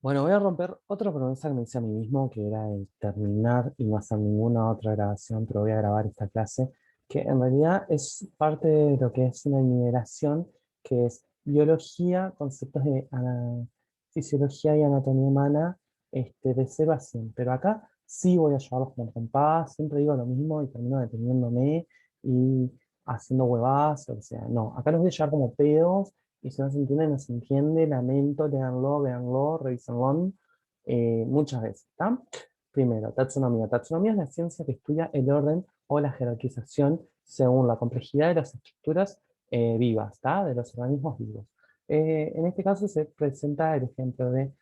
Bueno, voy a romper otra promesa que me hice a mí mismo, que era el terminar y no hacer ninguna otra grabación, pero voy a grabar esta clase, que en realidad es parte de lo que es una nivelación, que es biología, conceptos de fisiología y anatomía humana, de 0 a 100. Pero acá sí voy a llevarlos como compás, siempre digo lo mismo y termino deteniéndome y haciendo huevadas, o sea, no, acá los voy a llevar como pedos y si no se entiende, no se entiende, lamento, léanlo, véanlo, revísenlo muchas veces, ¿está? Primero, taxonomía. Taxonomía es la ciencia que estudia el orden o la jerarquización según la complejidad de las estructuras vivas, ¿está? De los organismos vivos. En este caso se presenta el ejemplo de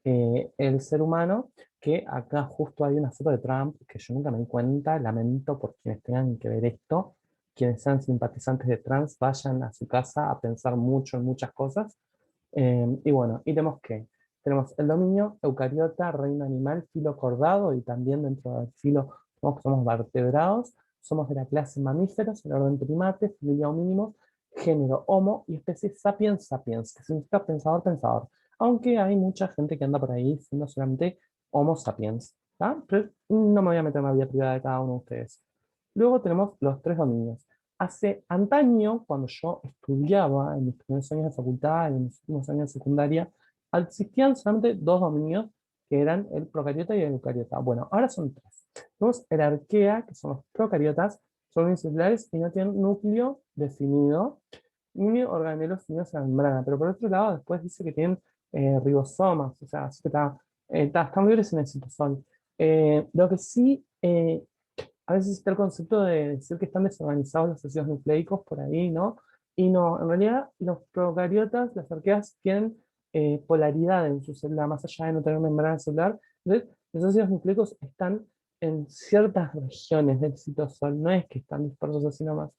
el ser humano, que acá justo hay una foto de Trump que yo nunca me di cuenta, lamento por quienes tengan que ver esto, quienes sean simpatizantes de trans, vayan a su casa a pensar mucho en muchas cosas. Y bueno, y tenemos que, tenemos el dominio eucariota, reino animal, filo cordado, y también dentro del filo somos vertebrados, somos de la clase mamíferos, el orden primates, familia homínimos, género homo y especie sapiens sapiens, que significa pensador pensador. Aunque hay mucha gente que anda por ahí siendo solamente homo sapiens, ¿tá? Pero no me voy a meter en la vida privada de cada uno de ustedes. Luego tenemos los tres dominios. Hace antaño, cuando yo estudiaba en mis primeros años de facultad, en mis últimos años de secundaria, existían solamente dos dominios, que eran el procariota y el eucariota. Bueno, ahora son tres. Tenemos el arquea, que son los procariotas, son unicelulares y no tienen núcleo definido, ni organelos definidos en la membrana. Pero por otro lado, después dice que tienen ribosomas, o sea, así que están libres en el citosol. Lo que sí a veces está el concepto de decir que están desorganizados los ácidos nucleicos por ahí, ¿no? Y no, en realidad los procariotas, las arqueas, tienen polaridad en su célula, más allá de no tener membrana celular. Entonces, los ácidos nucleicos están en ciertas regiones del citosol, no es que están dispersos así nomás.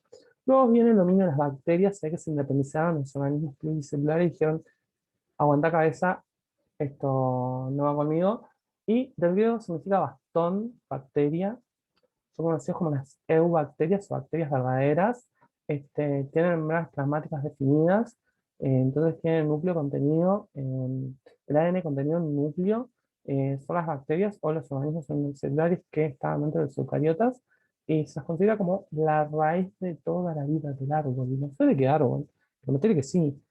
Luego viene el dominio de las bacterias, ya que se independizaron los organismos pluricelulares y dijeron, aguanta cabeza, esto no va conmigo. Y del griego significa bastón, bacteria, son conocidos como las eubacterias o bacterias verdaderas. Tienen membranas plasmáticas definidas, entonces tienen núcleo contenido, el ADN contenido en núcleo, son las bacterias o los organismos unicelulares que están dentro de los eucariotas y se las considera como la raíz de toda la vida del árbol. Y no sé de qué árbol, pero me parece que sí.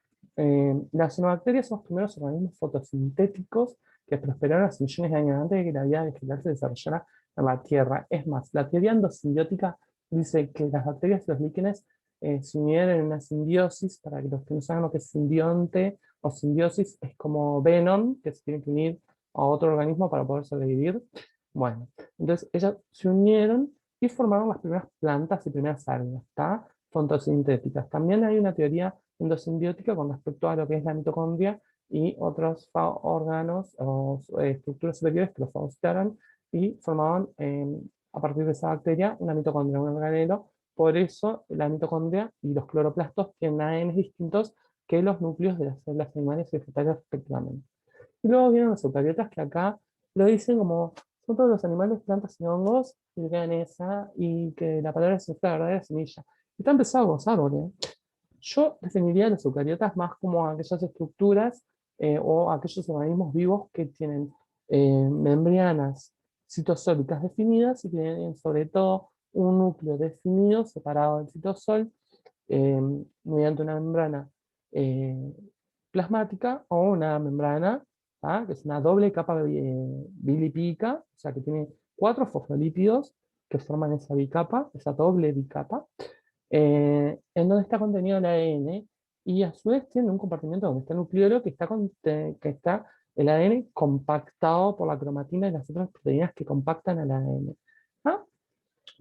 Las cianobacterias son los primeros organismos fotosintéticos que prosperaron hace millones de años antes de que la vida vegetal se desarrollara en la Tierra. Es más, la teoría endosimbiótica dice que las bacterias y los líquenes se unieron en una simbiosis. Para que los que no saben lo que es simbionte o simbiosis, es como Venom, que se tiene que unir a otro organismo para poder sobrevivir. Bueno, entonces ellas se unieron y formaron las primeras plantas y primeras algas, ¿está? Fotosintéticas. También hay una teoría endosimbiótica con respecto a lo que es la mitocondria y otros órganos o estructuras superiores que los fagocitaron y formaban a partir de esa bacteria una mitocondria, un organelo. Por eso la mitocondria y los cloroplastos tienen ADN distintos que los núcleos de las células animales y vegetales respectivamente. Y luego vienen los eucariotas que acá lo dicen como son todos los animales, plantas y hongos, y crean esa, y que la palabra significa la verdadera semilla. Y están pesados, árboles. Yo definiría a los eucariotas más como aquellas estructuras o aquellos organismos vivos que tienen membranas citosólicas definidas y tienen sobre todo un núcleo definido separado del citosol eh, mediante una membrana eh, plasmática o una membrana, ¿ah? Que es una doble capa bilipídica, o sea que tiene cuatro fosfolípidos que forman esa bicapa, esa doble bicapa, en donde está contenido el ADN y a su vez tiene un compartimiento donde está el nucleolo que está el ADN compactado por la cromatina y las otras proteínas que compactan el ADN. ¿Ah?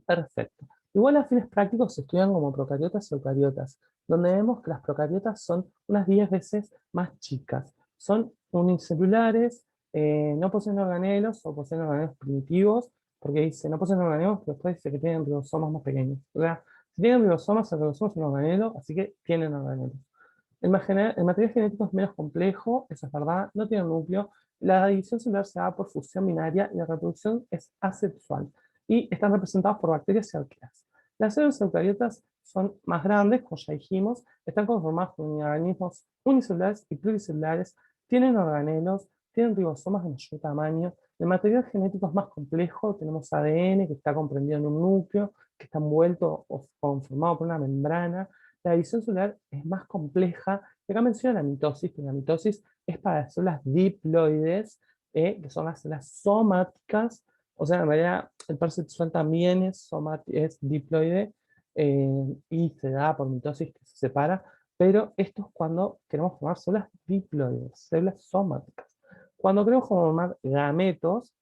Perfecto. Igual a fines prácticos se estudian como procariotas y eucariotas, donde vemos que las procariotas son unas 10 veces más chicas. Son unicelulares, no poseen organelos o poseen organelos primitivos, porque dice no poseen organelos, pero después dice que tienen ribosomas más pequeños. O sea, si tienen ribosomas, el ribosoma es un organelo, así que tienen organelos. El material genético es menos complejo, eso es verdad, no tiene núcleo. La división celular se da por fusión binaria y la reproducción es asexual. Y están representados por bacterias y arqueas. Las células eucariotas son más grandes, como ya dijimos, están conformadas por organismos unicelulares y pluricelulares, tienen organelos, tienen ribosomas de mayor tamaño. El material genético es más complejo, tenemos ADN que está comprendido en un núcleo, que está envuelto o conformado por una membrana. La división celular es más compleja. Y acá menciona la mitosis, pero la mitosis es para las células diploides, que son las células somáticas. O sea, en realidad el par sexual también es diploide, y se da por mitosis que se separa, pero esto es cuando queremos formar células diploides, células somáticas. Cuando queremos formar gametos,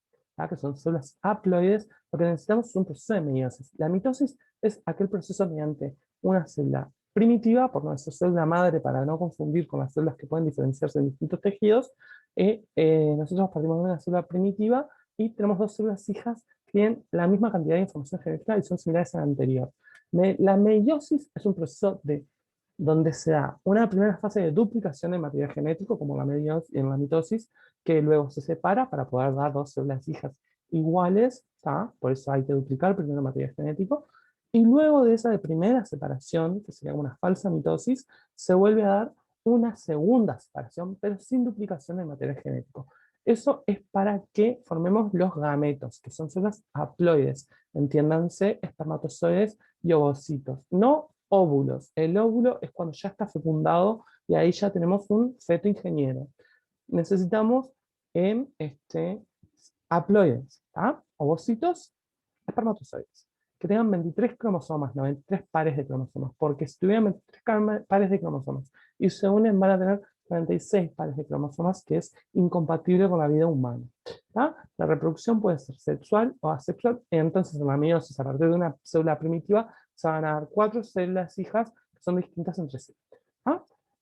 que son células haploides, lo que necesitamos es un proceso de meiosis. La mitosis es aquel proceso mediante una célula primitiva, por nuestra célula madre, para no confundir con las células que pueden diferenciarse en distintos tejidos. Nosotros partimos de una célula primitiva y tenemos dos células hijas que tienen la misma cantidad de información genética y son similares a la anterior. La meiosis es un proceso donde se da una primera fase de duplicación del material genético, como en la mitosis, que luego se separa para poder dar dos células hijas iguales, por eso hay que duplicar primero el material genético, y luego de esa de primera separación, que sería una falsa mitosis, se vuelve a dar una segunda separación, pero sin duplicación del material genético. Eso es para que formemos los gametos, que son células haploides, entiéndanse, espermatozoides y ovocitos, no óvulos. El óvulo es cuando ya está fecundado y ahí ya tenemos un feto ingeniero. Necesitamos haploides, ovocitos, espermatozoides, que tengan 23 cromosomas, no 23 pares de cromosomas, porque si tuvieran 23 pares de cromosomas y se unen van a tener 46 pares de cromosomas, que es incompatible con la vida humana. La reproducción puede ser sexual o asexual, entonces en la meiosis, a partir de una célula primitiva, se van a dar 4 células hijas que son distintas entre sí.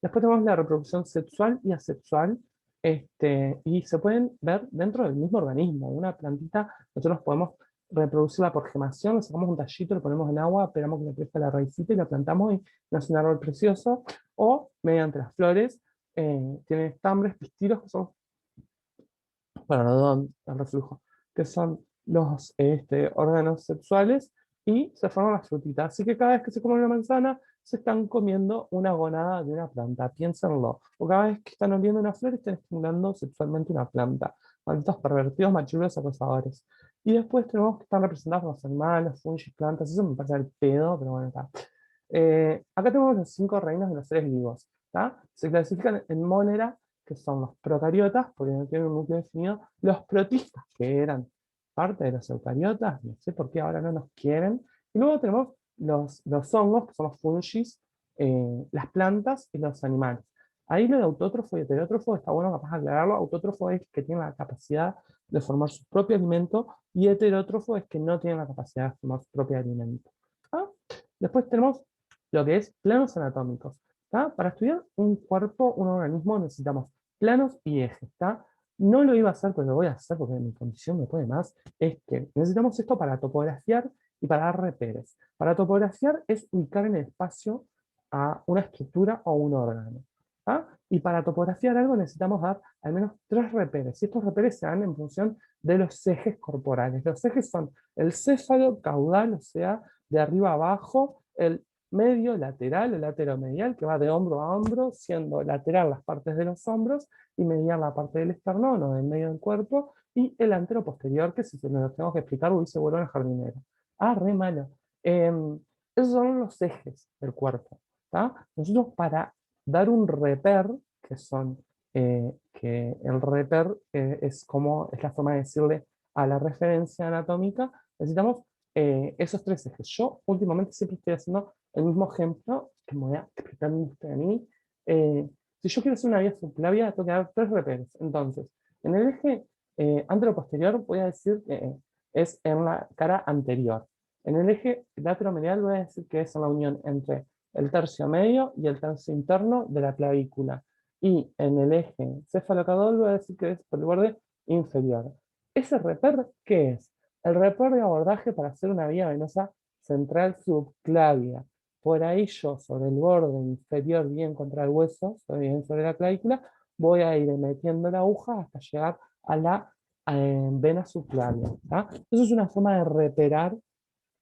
Después tenemos la reproducción sexual y asexual, y se pueden ver dentro del mismo organismo. Una plantita, nosotros podemos reproducirla por gemación, le sacamos un tallito, lo ponemos en agua, esperamos que le crezca la raicita y la plantamos y nace un árbol precioso, o mediante las flores, tienen estambres, pistilos, que son, perdón, el reflujo, que son los órganos sexuales, y se forman las frutitas. Así que cada vez que se comen una manzana, se están comiendo una gonada de una planta, piénsenlo. O cada vez que están oliendo una flor, están estimulando sexualmente una planta. Malditos pervertidos, machirulos, acosadores. Y después tenemos que estar representados los animales, fungos, plantas, eso me parece el pedo, pero bueno, está. Acá tenemos los 5 reinos de los seres vivos. Se clasifican en Monera, que son los procariotas, porque no tienen un núcleo definido, los protistas, que eran parte de los eucariotas, no sé por qué ahora no nos quieren, y luego tenemos los hongos, que son los fungis, las plantas y los animales. Ahí lo de autótrofo y heterótrofo está bueno capaz de aclararlo. Autótrofo es que tiene la capacidad de formar su propio alimento, y heterótrofo es que no tiene la capacidad de formar su propio alimento. ¿Ah? Después tenemos lo que es planos anatómicos. Para estudiar un cuerpo, un organismo, necesitamos planos y ejes. No lo iba a hacer, pero lo voy a hacer porque mi condición me puede más. Es que necesitamos esto para topografiar y para dar reperes. Para topografiar es ubicar en el espacio a una estructura o un órgano. Y para topografiar algo necesitamos dar al menos 3 reperes. Y estos reperes se dan en función de los ejes corporales. Los ejes son el céfalo caudal, o sea, de arriba a abajo, el medio lateral o lateromedial, que va de hombro a hombro, siendo lateral las partes de los hombros y medial la parte del esternón o del medio del cuerpo, y el antero posterior, que si se lo tengo que explicar, uy, se vuelve el jardinero. Re malo. Esos son los ejes del cuerpo. Nosotros para dar un reper, que el reper es la forma de decirle a la referencia anatómica, necesitamos esos 3 ejes. Yo últimamente siempre estoy haciendo el mismo ejemplo que me voy a explicar a mí. Si yo quiero hacer una vía subclavia, tengo que dar 3 reperes. Entonces, en el eje antero-posterior voy a decir que es en la cara anterior. En el eje lateromedial voy a decir que es en la unión entre el tercio medio y el tercio interno de la clavícula. Y en el eje cefalocaudal voy a decir que es por el borde inferior. ¿Ese reper qué es? El reper de abordaje para hacer una vía venosa central subclavia. Por ahí yo, sobre el borde inferior, bien contra el hueso, bien sobre la clavícula, voy a ir metiendo la aguja hasta llegar a la vena subclavia. Eso es una forma de reperar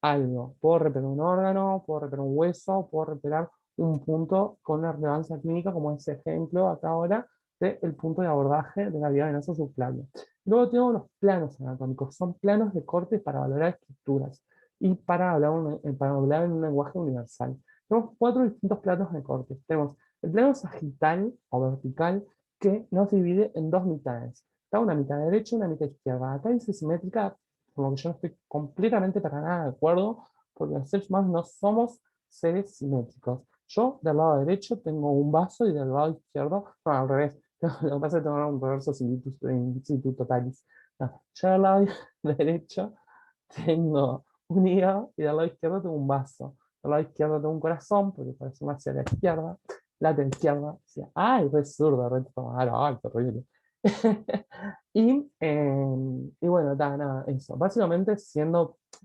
algo. Puedo reperar un órgano, puedo reperar un hueso, puedo reperar un punto con una relevancia clínica, como ese ejemplo acá ahora, del punto de abordaje de la vía venosa subclavia. Luego tengo los planos anatómicos, son planos de corte para valorar estructuras y para hablar en un lenguaje universal. Tenemos 4 distintos planos de corte. Tenemos el plano sagital o vertical que nos divide en 2 mitades. Está una mitad derecha y una mitad izquierda. Acá dice simétrica, como que yo no estoy completamente para nada de acuerdo, porque los seres humanos no somos seres simétricos. Yo del lado derecho tengo un vaso y del lado izquierdo, no, al revés. Lo que pasa es que tengo un reverso situ totalis. No, yo del lado derecho tengo un hígado y del lado izquierdo tengo un vaso. Del lado izquierdo tengo un corazón, porque el corazón hacia la izquierda, la de izquierda hacia, ay, re zurdo, re tomado, ay, qué horrible. Y bueno, nada, eso. Básicamente,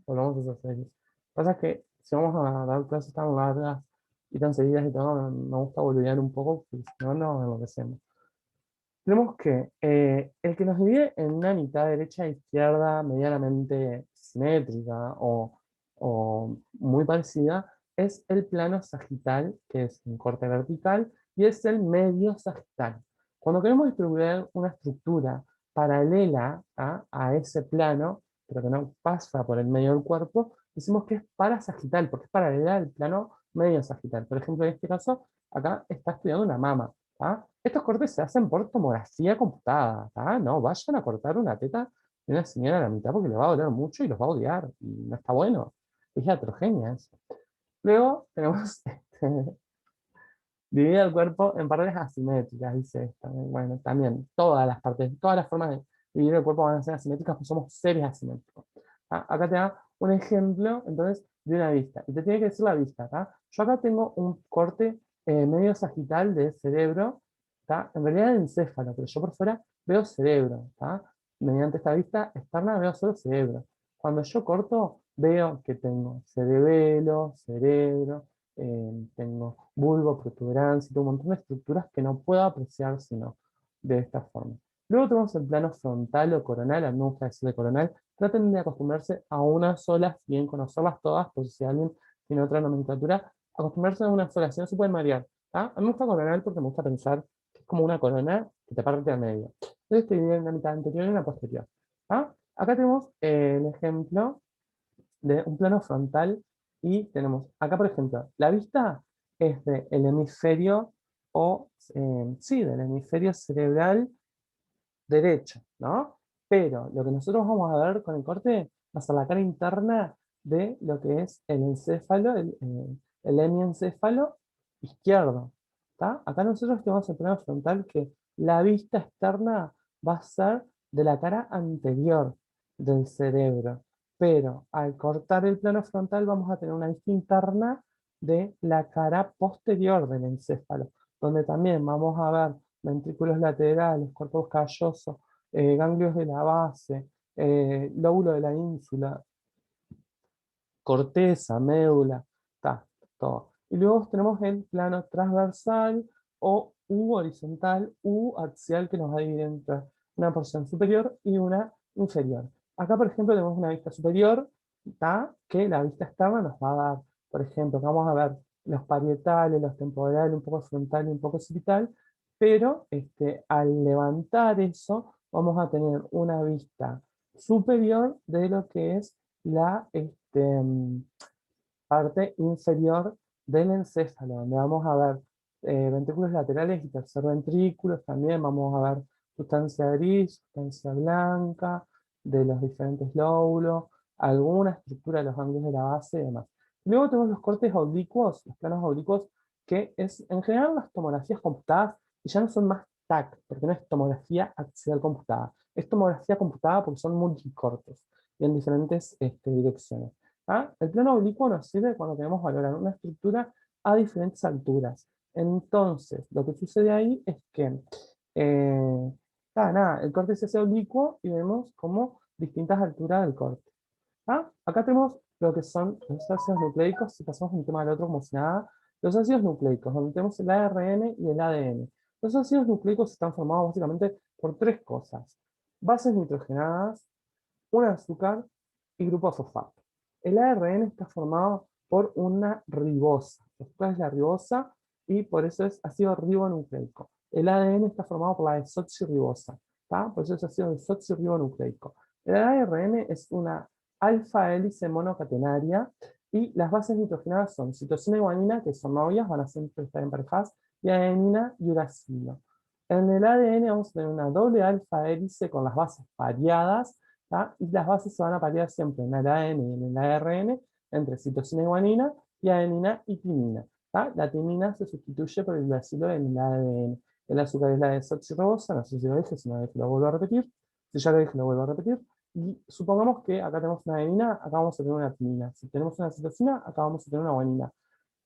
volvamos a hacer series. Pasa que si vamos a dar clases tan largas y tan seguidas y todo, me gusta boludear un poco, porque si no, no enloquecemos. Tenemos que el que nos divide en una mitad derecha e izquierda medianamente simétrica o muy parecida es el plano sagital, que es un corte vertical, y es el medio sagital. Cuando queremos distribuir una estructura paralela a ese plano, pero que no pasa por el medio del cuerpo, decimos que es parasagital, porque es paralela al plano medio sagital. Por ejemplo, en este caso, acá está estudiando una mama. ¿Ah? Estos cortes se hacen por tomografía computada. ¿Ah? No vayan a cortar una teta de una señora a la mitad porque le va a doler mucho y los va a odiar. Y no está bueno. Es iatrogenia eso. Luego tenemos dividir el cuerpo en partes asimétricas, dice esta. Bueno, también todas las partes, todas las formas de dividir el cuerpo van a ser asimétricas porque somos seres asimétricos. ¿Ah? Acá te da un ejemplo, entonces, de una vista. Y te tiene que decir la vista. ¿Tá? Yo acá tengo un corte medio sagital del cerebro, ¿tá? En realidad el encéfalo, pero yo por fuera veo cerebro. ¿Tá? Mediante esta vista externa veo solo cerebro. Cuando yo corto, veo que tengo cerebelo, cerebro, tengo bulbo, protuberancia, un montón de estructuras que no puedo apreciar sino de esta forma. Luego tenemos el plano frontal o coronal, a mí me gusta decirle coronal. Traten de acostumbrarse a una sola, si bien conocerlas todas, por si alguien tiene otra nomenclatura, acostumbrarse a una sola, si no se pueden marear. ¿Ah? A mí me gusta coronal porque me gusta pensar que es como una corona que te parte al medio. Entonces te divide en una mitad anterior y una posterior. ¿Ah? Acá tenemos el ejemplo de un plano frontal y tenemos acá, por ejemplo, la vista es del hemisferio sí, del hemisferio cerebral derecho, ¿no? Pero lo que nosotros vamos a ver con el corte va a ser la cara interna de lo que es el encéfalo, el hemiencéfalo izquierdo, ¿tá? Acá nosotros tenemos el plano frontal que la vista externa va a ser de la cara anterior del cerebro, pero al cortar el plano frontal vamos a tener una vista interna de la cara posterior del encéfalo, donde también vamos a ver ventrículos laterales, cuerpos callosos, ganglios de la base, lóbulo de la ínsula, corteza, médula, está, todo. Y luego tenemos el plano transversal o u horizontal u axial que nos va a dividir entre una porción superior y una inferior. Acá, por ejemplo, tenemos una vista superior, ¿tá? Que la vista externa nos va a dar, por ejemplo, vamos a ver los parietales, los temporales, un poco frontal y un poco occipital, pero al levantar eso, vamos a tener una vista superior de lo que es la parte inferior del encéfalo, donde vamos a ver ventrículos laterales y tercer ventrículo, también vamos a ver sustancia gris, sustancia blanca, de los diferentes lóbulos, alguna estructura de los ganglios de la base y demás. Luego tenemos los cortes oblicuos, los planos oblicuos, que es en general las tomografías computadas, y ya no son más TAC, porque no es tomografía axial computada, es tomografía computada porque son multicortes y en diferentes direcciones. ¿Ah? El plano oblicuo nos sirve cuando queremos valorar una estructura a diferentes alturas. Entonces, lo que sucede ahí es que el corte se hace oblicuo y vemos como distintas alturas del corte. ¿Ah? Acá tenemos lo que son los ácidos nucleicos, si pasamos de un tema al otro como si nada, los ácidos nucleicos, donde tenemos el ARN y el ADN. Los ácidos nucleicos están formados básicamente por 3 cosas: bases nitrogenadas, un azúcar y grupo fosfato. El ARN está formado por una ribosa. Esta es la ribosa y por eso es ácido ribonucleico. El ADN está formado por la desoxirribosa, ¿tá? Por eso es ácido desoxirribonucleico. El ARN es una alfa hélice monocatenaria y las bases nitrogenadas son citosina y guanina, que son novias, van a siempre estar emparejadas, y adenina y uracilo. En el ADN vamos a tener una doble alfa hélice con las bases pareadas, ¿tá? Y las bases se van a parear siempre en el ADN y en el ARN entre citosina y guanina y adenina y timina, ¿tá? La timina se sustituye por el uracilo en el ADN. El azúcar es la desoxirribosa, no sé si lo dije, si no dije lo vuelvo a repetir. Si ya lo dije, lo vuelvo a repetir. Y supongamos que acá tenemos una adenina, acá vamos a tener una timina. Si tenemos una citosina, acá vamos a tener una guanina.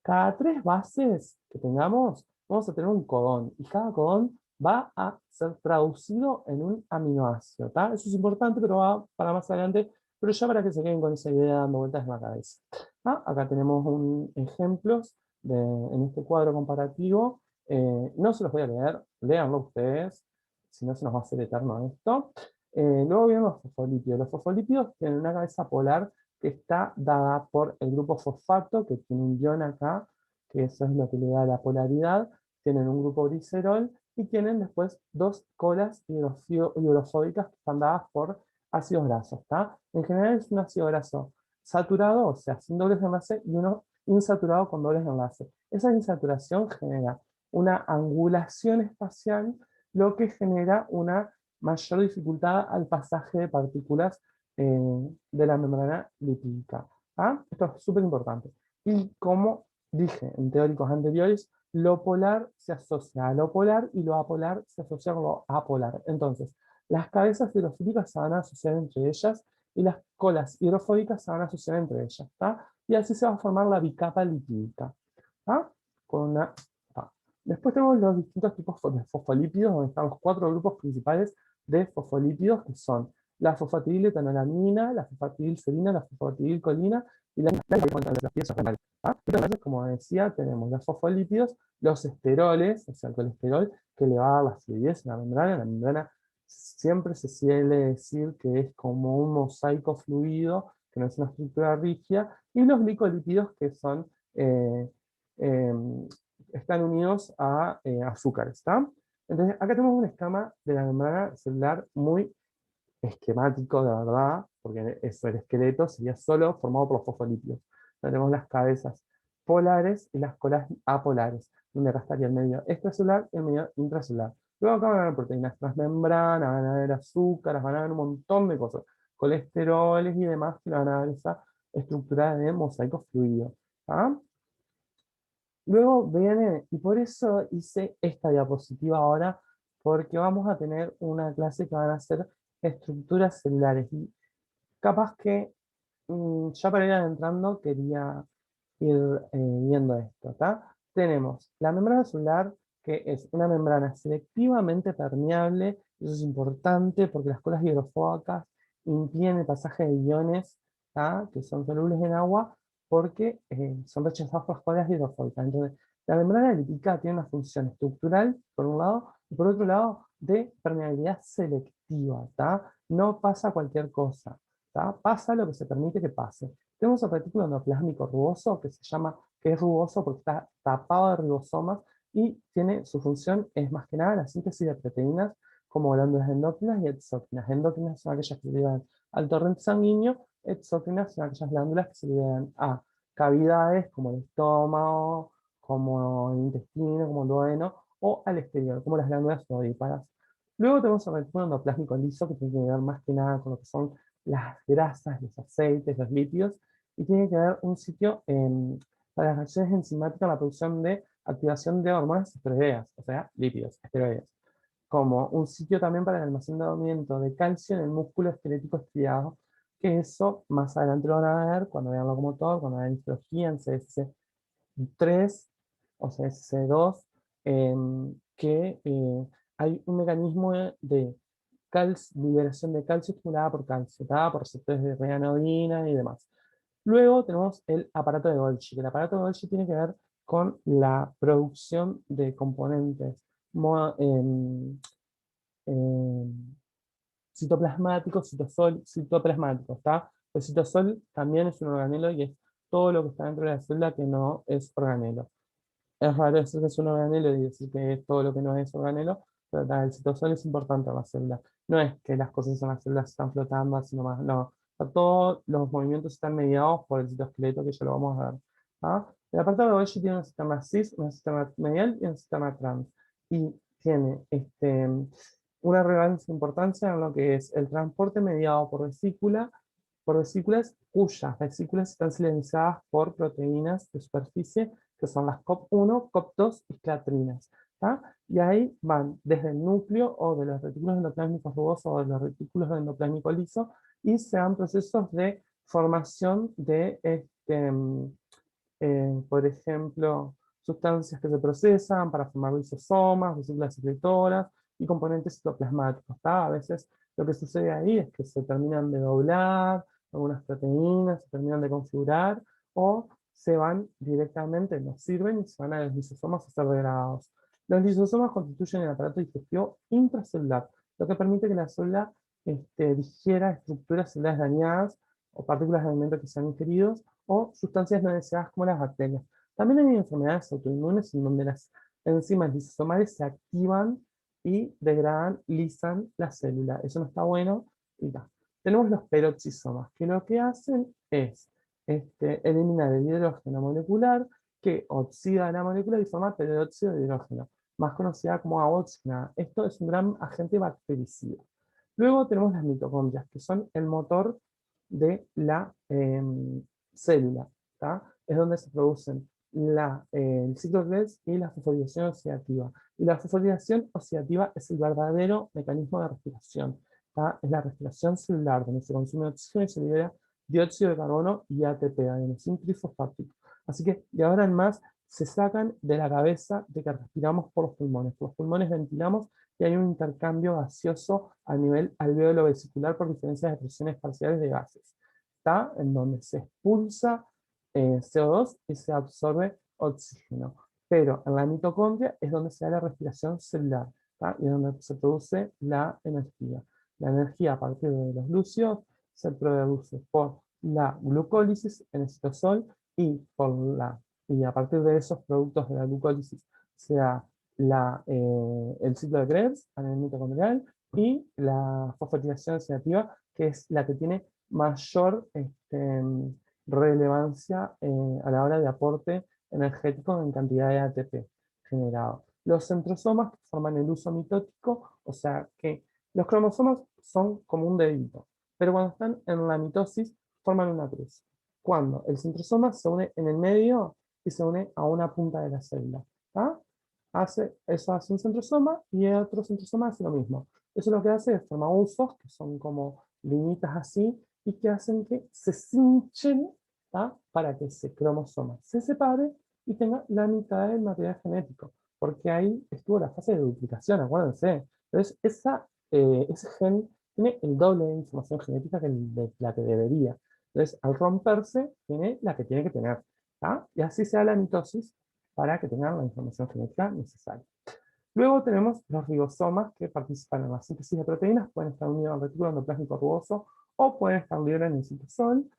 Cada 3 bases que tengamos, vamos a tener un codón. Y cada codón va a ser traducido en un aminoácido. ¿Tá? Eso es importante, pero va para más adelante. Pero ya para que se queden con esa idea dando vueltas en la cabeza. ¿Tá? Acá tenemos ejemplos en este cuadro comparativo. No se los voy a leer, léanlo ustedes, si no se nos va a hacer eterno esto. Luego vienen los fosfolípidos. Los fosfolípidos tienen una cabeza polar que está dada por el grupo fosfato, que tiene un ion acá, que eso es lo que le da la polaridad. Tienen un grupo glicerol y tienen después 2 colas hidrofóbicas que están dadas por ácidos grasos. ¿Tá? En general es un ácido graso saturado, o sea, sin dobles enlaces, y uno insaturado con dobles enlaces. Esa insaturación genera una angulación espacial, lo que genera una mayor dificultad al pasaje de partículas de la membrana lipídica. ¿Ah? Esto es súper importante. Y como dije en teóricos anteriores, lo polar se asocia a lo polar y lo apolar se asocia a lo apolar. Entonces, las cabezas hidrofílicas se van a asociar entre ellas y las colas hidrofóbicas se van a asociar entre ellas. ¿Tá? Y así se va a formar la bicapa lipídica. ¿Tá? Con una, ¿tá? Después tenemos los distintos tipos de fosfolípidos, donde están los 4 grupos principales de fosfolípidos, que son la fosfatidiletoanolamina, la fosfatidilserina, la fosfatidilcolina y las piezas renales. Entonces, como decía, tenemos los fosfolípidos, los esteroles, o sea, el colesterol, que le va a dar la fluidez en la membrana. La membrana siempre se suele decir que es como un mosaico fluido, que no es una estructura rígida, y los glicolípidos, que son, eh, están unidos a azúcares. ¿Tá? Entonces, acá tenemos un esquema de la membrana celular muy esquemático, de verdad, porque eso, el esqueleto sería solo formado por los fosfolípidos. Tenemos las cabezas polares y las colas apolares, donde acá estaría el medio extracelular y el medio intracelular. Luego acá van a haber proteínas transmembranas, van a haber azúcares, van a haber un montón de cosas, colesteroles y demás que le van a dar esa estructura de mosaico fluido. ¿Ah? Luego viene, y por eso hice esta diapositiva ahora, porque vamos a tener una clase que van a ser estructuras celulares. Y capaz que ya para ir adentrando quería ir viendo esto, ¿tá? Tenemos la membrana celular, que es una membrana selectivamente permeable. Eso es importante porque las colas hidrofóbicas impiden el pasaje de iones, ¿tá? Que son solubles en agua, porque son rechazados por las colas hidrofóbicas. Entonces, la membrana lipídica tiene una función estructural, por un lado, y por otro lado, de permeabilidad selectiva, ¿tá? No pasa cualquier cosa, ¿tá? Pasa lo que se permite que pase. Tenemos el retículo endoplásmico rugoso, que se llama, que es rugoso porque está tapado de ribosomas y tiene su función, es más que nada la síntesis de proteínas como glándulas endócrinas y exócrinas. Endócrinas son aquellas que se liberan al torrente sanguíneo, exócrinas son aquellas glándulas que se liberan a cavidades como el estómago, como el intestino, como el duodeno, o al exterior, como las glándulas odíparas. Luego tenemos el retículo endoplásmico liso, que tiene que ver más que nada con lo que son las grasas, los aceites, los lípidos, y tiene que ver un sitio para las reacciones enzimáticas en la producción de activación de hormonas esteroideas, o sea, lípidos, esteroides, como un sitio también para el almacenamiento de calcio en el músculo esquelético estriado, que eso más adelante lo van a ver cuando vean locomotor, cuando vean histología en CS3 o CS2, que hay un mecanismo de liberación de calcio estimulada por calcio, ¿tá? Por receptores de reanodina y demás. Luego tenemos el aparato de Golgi, que el aparato de Golgi tiene que ver con la producción de componentes citoplasmáticos, citoplasmáticos, ¿tá? El citosol también es un organelo y es todo lo que está dentro de la célula que no es organelo. Es raro decir que es un organelo y decir que es todo lo que no es organelo, pero el citosol es importante en la célula. No es que las cosas en las células están flotando así nomás, no. O sea, todos los movimientos están mediados por el citoesqueleto, que ya lo vamos a ver. ¿Ah? El aparato de Golgi tiene un sistema cis, un sistema medial y un sistema trans. Y tiene una relevancia importancia en lo que es el transporte mediado por vesículas cuyas vesículas están silenciadas por proteínas de superficie que son las COP1, COP2 y clatrinas. ¿Tá? Y ahí van desde el núcleo o de los retículos endoplásmicos rugosos o de los retículos endoplásmicos lisos y se dan procesos de formación de, por ejemplo, sustancias que se procesan para formar lisosomas, vesículas secretoras y componentes citoplasmáticos. ¿Tá? A veces lo que sucede ahí es que se terminan de doblar, algunas proteínas se terminan de configurar o se van directamente, nos sirven y se van a los lisosomas a ser degradados. Los lisosomas constituyen el aparato digestivo intracelular, lo que permite que la célula digiera estructuras celulares dañadas o partículas de alimentos que sean ingeridos o sustancias no deseadas como las bacterias. También hay enfermedades autoinmunes en donde las enzimas lisosomales se activan y degradan, lisan la célula. Eso no está bueno y da. Tenemos los peroxisomas, que lo que hacen es eliminar el hidrógeno molecular que oxida la molécula y forma peróxido de hidrógeno, más conocida como agua oxigenada. Esto es un gran agente bactericida. Luego tenemos las mitocondrias, que son el motor de la célula. ¿Tá? Es donde se producen el ciclo de Krebs y la fosforilación oxidativa. Y la fosforilación oxidativa es el verdadero mecanismo de respiración. ¿Tá? Es la respiración celular, donde se consume oxígeno y se libera dióxido de carbono y ATP, adenosín trifosfático. Así que de ahora en más se sacan de la cabeza de que respiramos por los pulmones. Por los pulmones ventilamos y hay un intercambio gaseoso a nivel alveolo vesicular por diferencias de presiones parciales de gases. Está en donde se expulsa CO2 y se absorbe oxígeno. Pero en la mitocondria es donde se da la respiración celular, ¿tá? Y es donde se produce la energía. La energía a partir de los glúcidos se produce por la glucólisis en el citosol y, y a partir de esos productos de la glucólisis se da el ciclo de Krebs a nivel mitocondrial y la fosforilación oxidativa, que es la que tiene mayor relevancia a la hora de aporte energético en cantidad de ATP generado. Los centrosomas que forman el uso mitótico, o sea que los cromosomas son como un dedito, pero cuando están en la mitosis forman una cruz. Cuando el centrosoma se une en el medio y se une a una punta de la célula. ¿Tá? Eso hace un centrosoma y el otro centrosoma hace lo mismo. Eso lo que hace es formar usos, que son como linitas así, y que hacen que se cinchen, ¿tá? Para que ese cromosoma se separe y tenga la mitad del material genético. Porque ahí estuvo la fase de duplicación, acuérdense. Entonces, ese gen tiene el doble de información genética que la que debería. Entonces, al romperse, tiene la que tiene que tener. ¿Tá? Y así se da la mitosis para que tengan la información genética necesaria. Luego tenemos los ribosomas que participan en la síntesis de proteínas, pueden estar unidos al retículo endoplásmico rugoso o pueden estar libres en el citosol.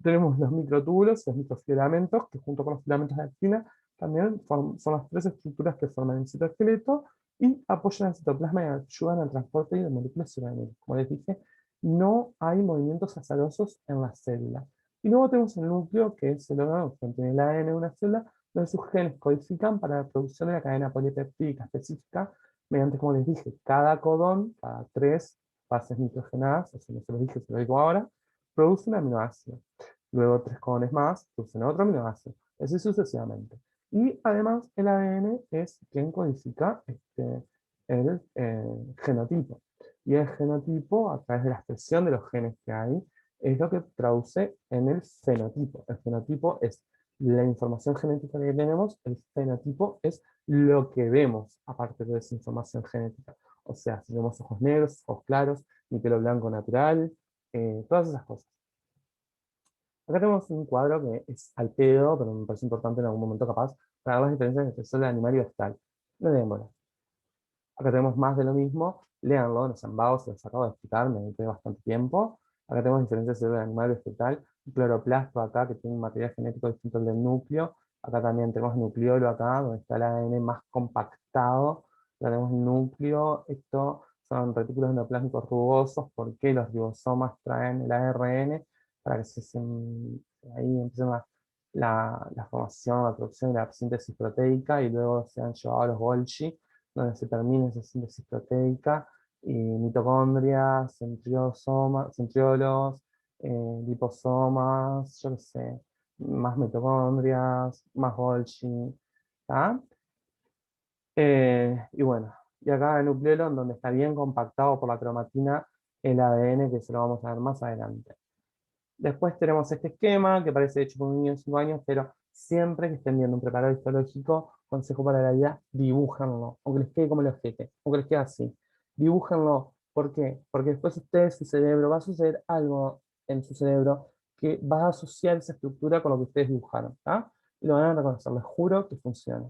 Tenemos los microtúbulos, los microfilamentos, que junto con los filamentos de actina también son las tres estructuras que forman el citoesqueleto y apoyan el citoplasma y ayudan al transporte de moléculas orgánicas. Como les dije, no hay movimientos azarosos en la célula. Y luego tenemos el núcleo, que es el órgano que contiene el ADN de una célula, donde sus genes codifican para la producción de la cadena polipeptídica específica, mediante, como les dije, cada codón, cada tres bases nitrogenadas, o sea, no se lo dije, se lo digo ahora, produce un aminoácido. Luego tres codones más producen otro aminoácido, así sucesivamente. Y además el ADN es quien codifica el genotipo. Y el genotipo, a través de la expresión de los genes que hay, es lo que traduce en el fenotipo. El fenotipo es la información genética que tenemos, el fenotipo es lo que vemos a partir de esa información genética. O sea, si tenemos ojos negros, ojos claros, mi pelo blanco natural, todas esas cosas. Acá tenemos un cuadro que es al pedo, pero me parece importante en algún momento capaz, para ver las diferencias entre célula animal y vegetal. No leémoslo. Acá tenemos más de lo mismo, léanlo, los ambos se los acabo de explicar, me dediqué bastante tiempo. Acá tenemos diferencias de célula animal y vegetal, un cloroplasto acá que tiene un material genético distinto al del núcleo, Acá también tenemos nucleolo acá, donde está el ADN más compactado. Acá tenemos núcleo. Esto son retículos endoplásmicos rugosos, porque los ribosomas traen el ARN para que ahí empiece la formación, la producción y la síntesis proteica, y luego sean llevados a los Golgi, donde se termina esa síntesis proteica, y mitocondrias, centriolos, liposomas, yo qué sé, más mitocondrias, más Golgi, ¿tá? Y bueno, y acá el nucleolo, donde está bien compactado por la cromatina el ADN, que se lo vamos a ver más adelante. Después tenemos este esquema, que parece hecho por un niño de 5 años, pero siempre que estén viendo un preparado histológico, consejo para la vida, dibújenlo, aunque les quede como el ojete, aunque les quede así. Dibújenlo. ¿Por qué? Porque después ustedes, su cerebro, va a suceder algo en su cerebro que va a asociar esa estructura con lo que ustedes dibujaron, ¿tá? Y lo van a reconocer, les juro que funciona.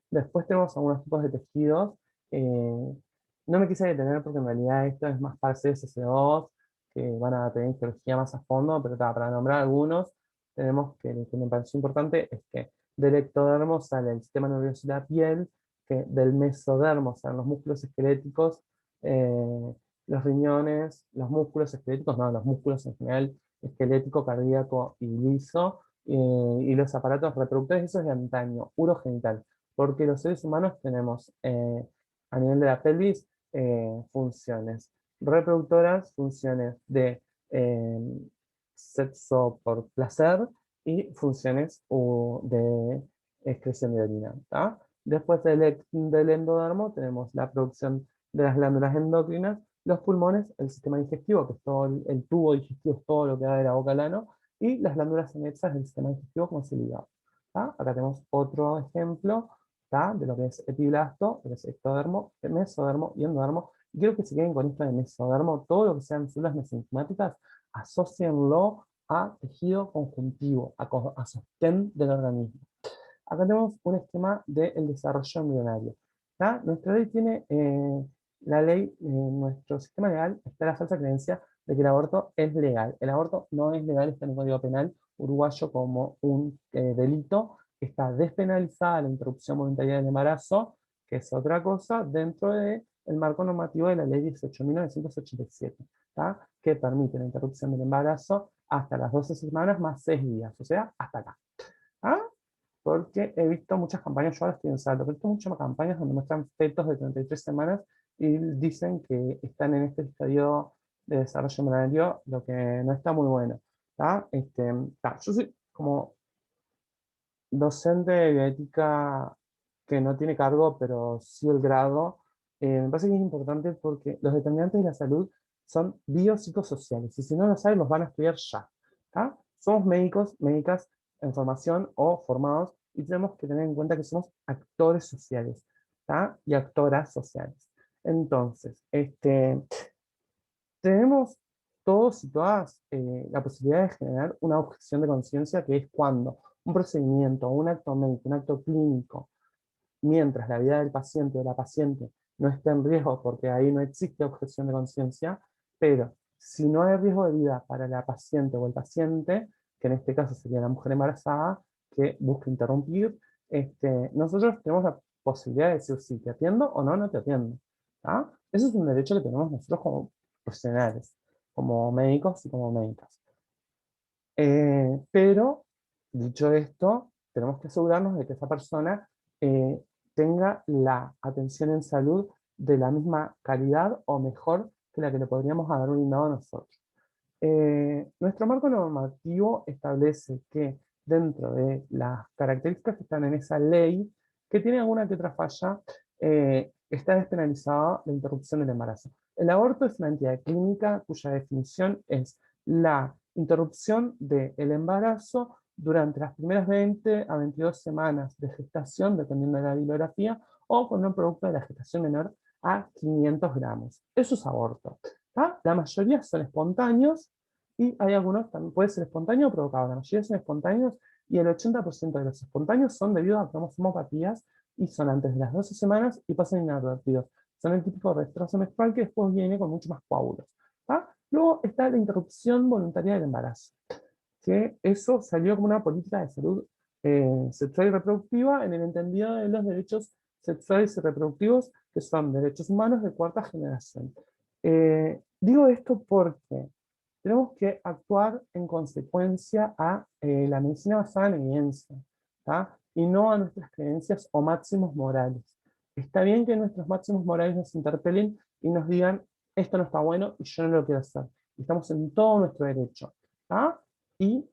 Después tenemos algunos tipos de tejidos. No me quise detener porque en realidad esto es más para CSC2, que van a tener histología más a fondo, pero para nombrar algunos, tenemos que me pareció importante, es que del ectodermo sale el sistema nervioso de la piel, que del mesodermo salen los músculos esqueléticos, los riñones, los músculos esqueléticos, no, los músculos en general, esquelético, cardíaco y liso, y los aparatos reproductores, eso es de antaño, urogenital, porque los seres humanos tenemos a nivel de la pelvis funciones reproductoras, funciones de eh, sexo por placer y funciones de excreción de orina, ¿tá? Después del endodermo tenemos la producción de las glándulas endocrinas, los pulmones, el sistema digestivo, que es todo el tubo digestivo, es todo lo que da de la boca al ano, y las glándulas anexas del sistema digestivo, como es el hígado, ¿tá? Acá tenemos otro ejemplo, ¿tá? De lo que es epiblasto, lo que es ectodermo, mesodermo y endodermo. Y quiero que se queden con esto de mesodermo, todo lo que sean células mesenquimáticas, asócienlo a tejido conjuntivo, a sostén del organismo. Acá tenemos un esquema del desarrollo embrionario, ¿tá? Nuestra ley tiene, la ley, nuestro sistema legal está la falsa creencia de que el aborto es legal. El aborto no es legal, está en el Código Penal uruguayo como un delito. Está despenalizada la interrupción voluntaria del embarazo, que es otra cosa, dentro del marco normativo de la ley 18.987, ¿tá? Que permite la interrupción del embarazo hasta las 12 semanas más 6 días, o sea, hasta acá. ¿Ah? Porque he visto muchas campañas, yo ahora estoy en Salto, pero he visto muchas campañas donde muestran fetos de 33 semanas y dicen que están en este estadio de desarrollo embrionario, lo que no está muy bueno. ¿Tá? Yo soy como docente de bioética que no tiene cargo, pero sí el grado. Me parece que es importante porque los determinantes de la salud son biopsicosociales, y si no lo saben, los van a estudiar ya. ¿Tá? Somos médicos, médicas en formación o formados, y tenemos que tener en cuenta que somos actores sociales, ¿tá? Y actoras sociales. Entonces, tenemos todos y todas la posibilidad de generar una objeción de conciencia, que es cuando un procedimiento, un acto médico, un acto clínico, mientras la vida del paciente o de la paciente no esté en riesgo, porque ahí no existe objeción de conciencia, pero si no hay riesgo de vida para la paciente o el paciente, que en este caso sería la mujer embarazada, que busca interrumpir, nosotros tenemos la posibilidad de decir si te atiendo o no, no te atiendo. ¿Tá? Eso es un derecho que tenemos nosotros como profesionales, como médicos y como médicas. Pero, dicho esto, tenemos que asegurarnos de que esa persona eh, tenga la atención en salud de la misma calidad o mejor que la que le podríamos haber brindado nosotros. Nuestro marco normativo establece que dentro de las características que están en esa ley, que tiene alguna que otra falla, está despenalizada la interrupción del embarazo. El aborto es una entidad clínica cuya definición es la interrupción del embarazo durante las primeras 20 a 22 semanas de gestación, dependiendo de la bibliografía, o con un producto de la gestación menor a 500 gramos. Eso es aborto. ¿Tá? La mayoría son espontáneos, y hay algunos también puede ser espontáneo o provocado. La mayoría son espontáneos, y el 80% de los espontáneos son debido a cromosomopatías y son antes de las 12 semanas y pasan inadvertidos. Son el típico retraso menstrual que después viene con mucho más coágulos. ¿Tá? Luego está la interrupción voluntaria del embarazo, que eso salió como una política de salud sexual y reproductiva en el entendido de los derechos sexuales y reproductivos, que son derechos humanos de cuarta generación. Digo esto porque tenemos que actuar en consecuencia a la medicina basada en evidencia, ¿tá? Y no a nuestras creencias o máximos morales. Está bien que nuestros máximos morales nos interpelen y nos digan, esto no está bueno y yo no lo quiero hacer. Estamos en todo nuestro derecho, ¿tá? Y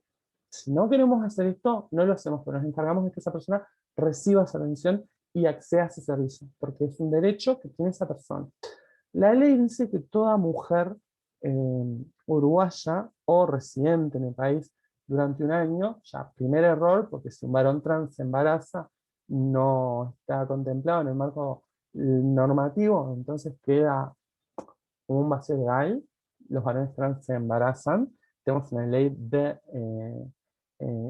si no queremos hacer esto, no lo hacemos, pero nos encargamos de que esa persona reciba esa atención y acceda a ese servicio, porque es un derecho que tiene esa persona. La ley dice que toda mujer uruguaya o residente en el país durante un año, ya primer error, porque si un varón trans se embaraza, no está contemplado en el marco normativo, entonces queda como un vacío legal. Los varones trans se embarazan, tenemos una ley de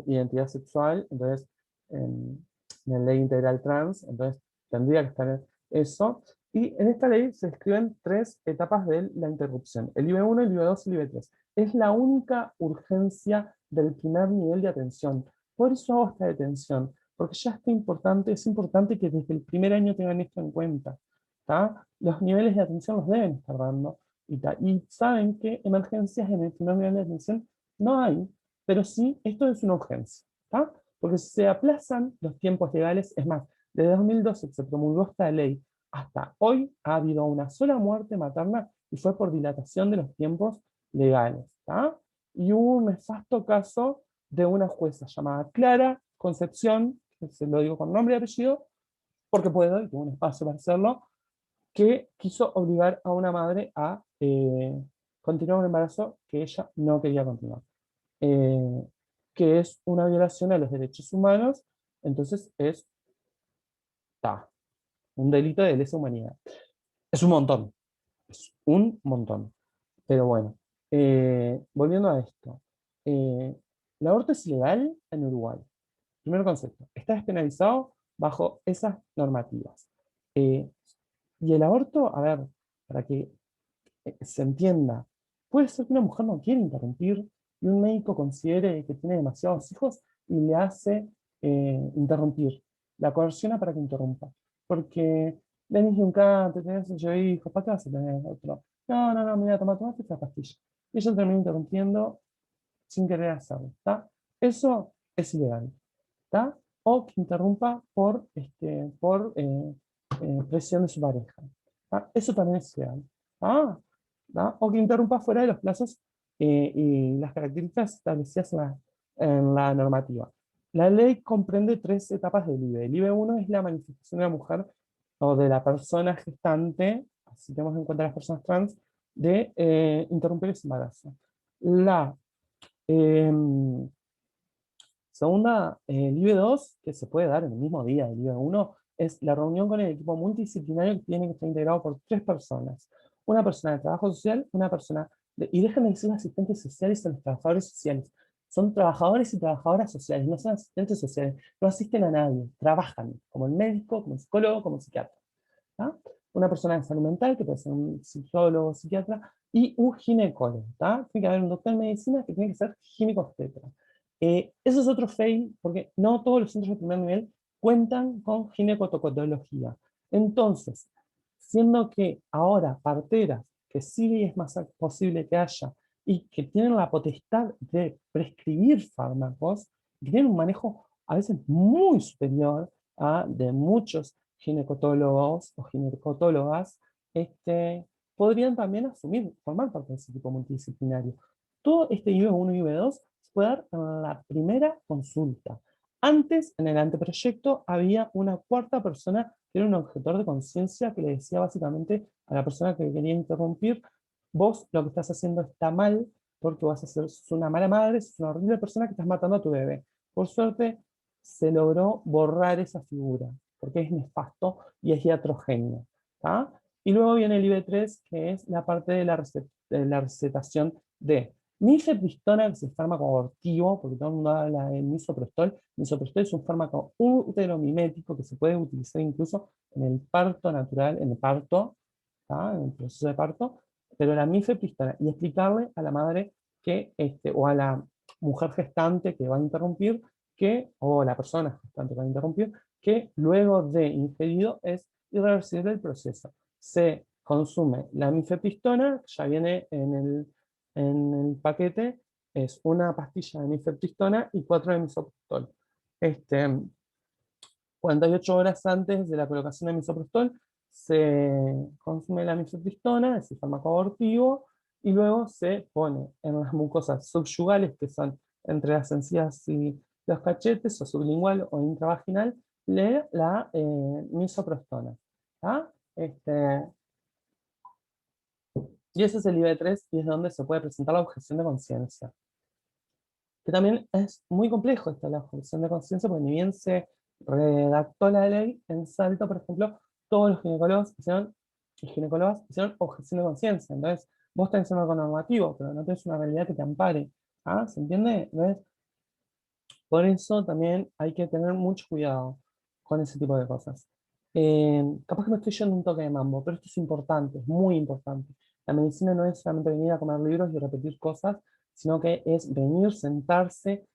identidad sexual, entonces una ley integral trans, entonces tendría que estar eso. Y en esta ley se describen tres etapas de la interrupción, el IB1, el IB2 y el IB3. Es la única urgencia del primer nivel de atención. Por eso hago esta detención, porque ya está importante, es importante que desde el primer año tengan esto en cuenta. ¿Tá? Los niveles de atención los deben estar dando. Y saben que emergencias en el primer nivel de atención no hay, pero sí, esto es una urgencia. ¿Tá? Porque si se aplazan los tiempos legales, es más, desde 2012 que se promulgó esta ley hasta hoy ha habido una sola muerte materna y fue por dilatación de los tiempos legales. ¿Tá? Y hubo un nefasto caso de una jueza llamada Clara Concepción, que se lo digo con nombre y apellido, porque puedo y tengo un espacio para hacerlo, que quiso obligar a una madre a continuar un embarazo que ella no quería continuar, eh, que es una violación a los derechos humanos, entonces es ta, un delito de lesa humanidad. Es un montón. Pero bueno, volviendo a esto, eh, el aborto es ilegal en Uruguay. Primer concepto, está despenalizado bajo esas normativas. Eh, y el aborto, a ver, para que se entienda, puede ser que una mujer no quiera interrumpir y un médico considere que tiene demasiados hijos y le hace interrumpir, la coerciona para que interrumpa. Porque venís de un cante, tenés 8 hijos, ¿para qué vas a tener otro? No, no, no, mira, tomate esta pastilla. Y ella termina interrumpiendo sin querer hacerlo, ¿está? Eso es ilegal, ¿está? O que interrumpa por presión de su pareja. ¿Tá? Eso también es ilegal. ¿Tá? ¿Tá? O que interrumpa fuera de los plazos y las características establecidas en la normativa. La ley comprende tres etapas del IBE. El IBE1 es la manifestación de la mujer o de la persona gestante, así tenemos en cuenta las personas trans, de interrumpir ese embarazo. La Em, segunda, el IB2, que se puede dar en el mismo día del IB1, es la reunión con el equipo multidisciplinario que tiene que estar integrado por tres personas. Una persona de trabajo social, una persona y dejen de decir asistentes sociales a los trabajadores sociales. Son trabajadores y trabajadoras sociales, no son asistentes sociales, no asisten a nadie, trabajan como el médico, como el psicólogo, como el psiquiatra. ¿Tá? Una persona de salud mental, que puede ser un psicólogo, psiquiatra, y un ginecólogo. ¿Tá? Tiene que haber un doctor en medicina que tiene que ser ginecobstetra. Eso es otro fail, porque no todos los centros de primer nivel cuentan con ginecotocotología. Entonces, siendo que ahora parteras, que sí es más posible que haya, y que tienen la potestad de prescribir fármacos, que tienen un manejo a veces muy superior a de muchos ginecólogos o ginecotólogas, podrían también asumir, formar parte de ese equipo multidisciplinario. Todo este IB1 y IB2 se puede dar en la primera consulta. Antes, en el anteproyecto, había una cuarta persona que era un objetor de conciencia que le decía básicamente a la persona que quería interrumpir, vos lo que estás haciendo está mal porque vas a ser una mala madre, sos una horrible persona que estás matando a tu bebé. Por suerte, se logró borrar esa figura, porque es nefasto y es iatrogénio. ¿Tá? Y luego viene el IB3, que es la parte de la recetación de mifepristona, que es el fármaco abortivo, porque todo el mundo habla de misoprostol. Misoprostol es un fármaco uteromimético que se puede utilizar incluso en el parto natural, en el parto, ¿tá? En el proceso de parto, pero la mifepristona, y explicarle a la madre que, o a la mujer gestante que va a interrumpir, o la persona gestante que la interrumpió, que luego de ingerido es irreversible el proceso. Se consume la mifepristona, ya viene en el paquete, es una pastilla de mifepristona y 4 de misoprostol. 48 horas antes de la colocación de misoprostol se consume la mifepristona, es el fármaco abortivo, y luego se pone en las mucosas subyugales, que son entre las encías y los cachetes, o sublingual o intravaginal, la misoprostona. ¿Ah? Y ese es el IB3 y es donde se puede presentar la objeción de conciencia. Que también es muy complejo esta la objeción de conciencia, porque ni bien se redactó la ley, en Salto, por ejemplo, todos los ginecólogos y ginecólogas hicieron objeción de conciencia. Entonces, vos tenés un marco normativo, pero no tenés una realidad que te ampare. ¿Ah? ¿Se entiende? ¿Ves? Por eso también hay que tener mucho cuidado con ese tipo de cosas. Capaz que me estoy yendo un toque de mambo, pero esto es importante, es muy importante. La medicina no es solamente venir a comer libros y repetir cosas, sino que es venir, sentarse,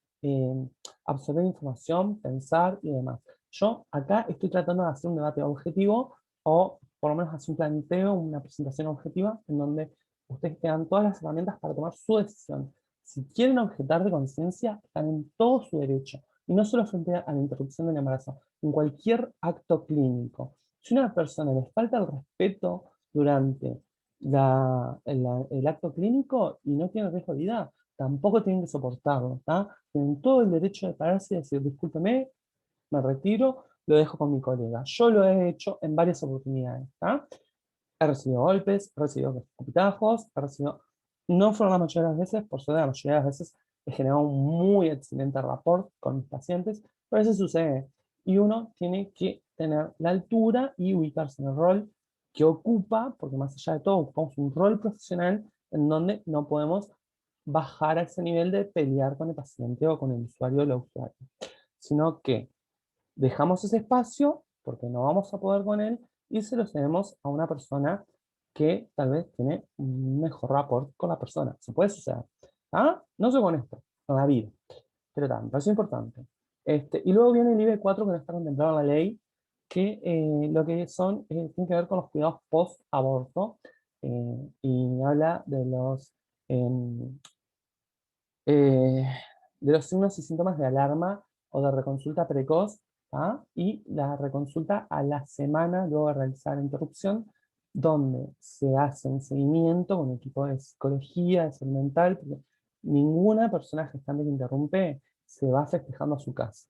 absorber información, pensar y demás. Yo acá estoy tratando de hacer un debate objetivo o por lo menos hacer un planteo, una presentación objetiva en donde ustedes tengan todas las herramientas para tomar su decisión. Si quieren objetar de conciencia, están en todo su derecho. Y no solo frente a la interrupción del embarazo, en cualquier acto clínico. Si a una persona le falta el respeto durante el acto clínico y no tiene riesgo de vida, tampoco tienen que soportarlo. ¿Tá? Tienen todo el derecho de pararse y decir, discúlpeme, me retiro, lo dejo con mi colega. Yo lo he hecho en varias oportunidades. ¿Tá? He recibido golpes, he recibido escupitajos, he recibido... No fueron la mayoría de las veces, por suerte la mayoría de las veces he generado un muy excelente rapport con mis pacientes, pero a veces sucede. Y uno tiene que tener la altura y ubicarse en el rol que ocupa, porque más allá de todo ocupamos un rol profesional en donde no podemos bajar a ese nivel de pelear con el paciente o con el usuario o la usuaria, sino que dejamos ese espacio porque no vamos a poder con él y se lo cedemos a una persona que tal vez tiene un mejor rapport con la persona. Se puede suceder. ¿Ah? No soy con esto, con la vida. Pero también, parece importante. Y luego viene el IB4 que no está contemplado en la ley, que lo que son, tiene que ver con los cuidados post-aborto, y habla em, eh, de los signos y síntomas de alarma o de reconsulta precoz, ¿ah? Y la reconsulta a la semana luego de realizar la interrupción, donde se hace un seguimiento con un equipo de psicología, de salud mental, porque ninguna persona gestante que interrumpe se va festejando a su casa.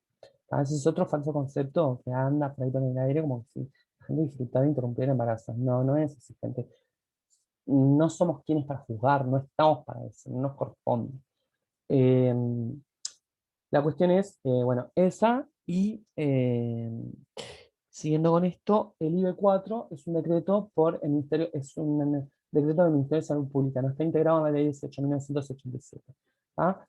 A veces es otro falso concepto que anda por ahí por el aire, como si la gente disfrutara de interrumpir el embarazo. No, no es así, gente. No somos quienes para juzgar, no estamos para eso, no nos corresponde. Eh, la cuestión es, bueno, esa y siguiendo con esto, el IB4 es un decreto por el Ministerio, es un decreto del Ministerio de Salud Pública, no está integrado en la ley 18.987. ¿Ah?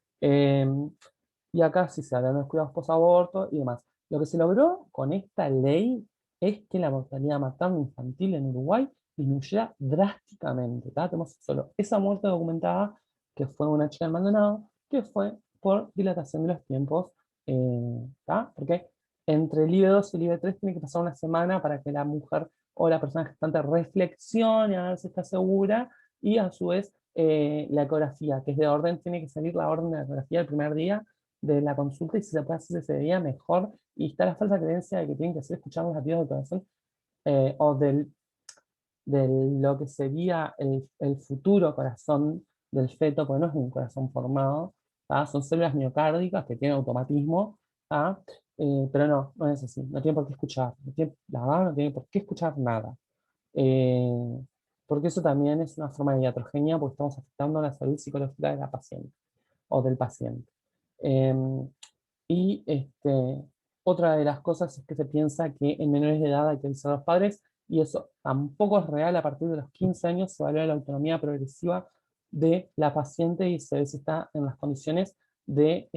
Y acá sí se hablan de los cuidados posaborto y demás. Lo que se logró con esta ley es que la mortalidad materna infantil en Uruguay disminuyera drásticamente. ¿Tá? Tenemos solo esa muerte documentada, que fue una chica en Maldonado, que fue por dilatación de los tiempos. ¿Tá? Porque entre el IB2 y el IB3 tiene que pasar una semana para que la mujer o la persona gestante reflexione a ver si está segura, y a su vez la ecografía, que es de orden, tiene que salir la orden de la ecografía el primer día de la consulta, y si se puede hacer ese día mejor. Y está la falsa creencia de que tienen que hacer escuchar los latidos del corazón, o de lo que sería el futuro corazón del feto, porque no es un corazón formado, ¿tá? Son células miocárdicas que tienen automatismo, ¿tá? Pero no, no es así, no tiene por qué escuchar, la verdad no tiene por qué escuchar nada. Eh, Porque eso también es una forma de iatrogenia, porque estamos afectando la salud psicológica de la paciente o del paciente. Em, y otra de las cosas es que se piensa que en menores de edad hay que avisar a los padres, y eso tampoco es real. A partir de los 15 años se evalúa la autonomía progresiva de la paciente y se ve si está en las condiciones de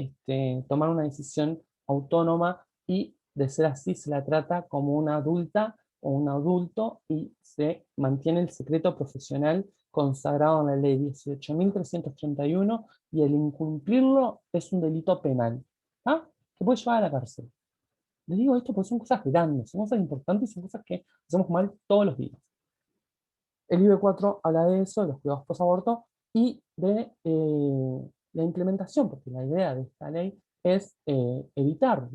tomar una decisión autónoma, y de ser así se la trata como una adulta o un adulto y se mantiene el secreto profesional consagrado en la ley 18.331, y el incumplirlo es un delito penal. ¿Ah? que puede llevar a la cárcel. Les digo esto porque son cosas grandes, son cosas importantes y son cosas que hacemos mal todos los días. El IB4 habla de eso, de los cuidados post-aborto y de la implementación, porque la idea de esta ley es evitar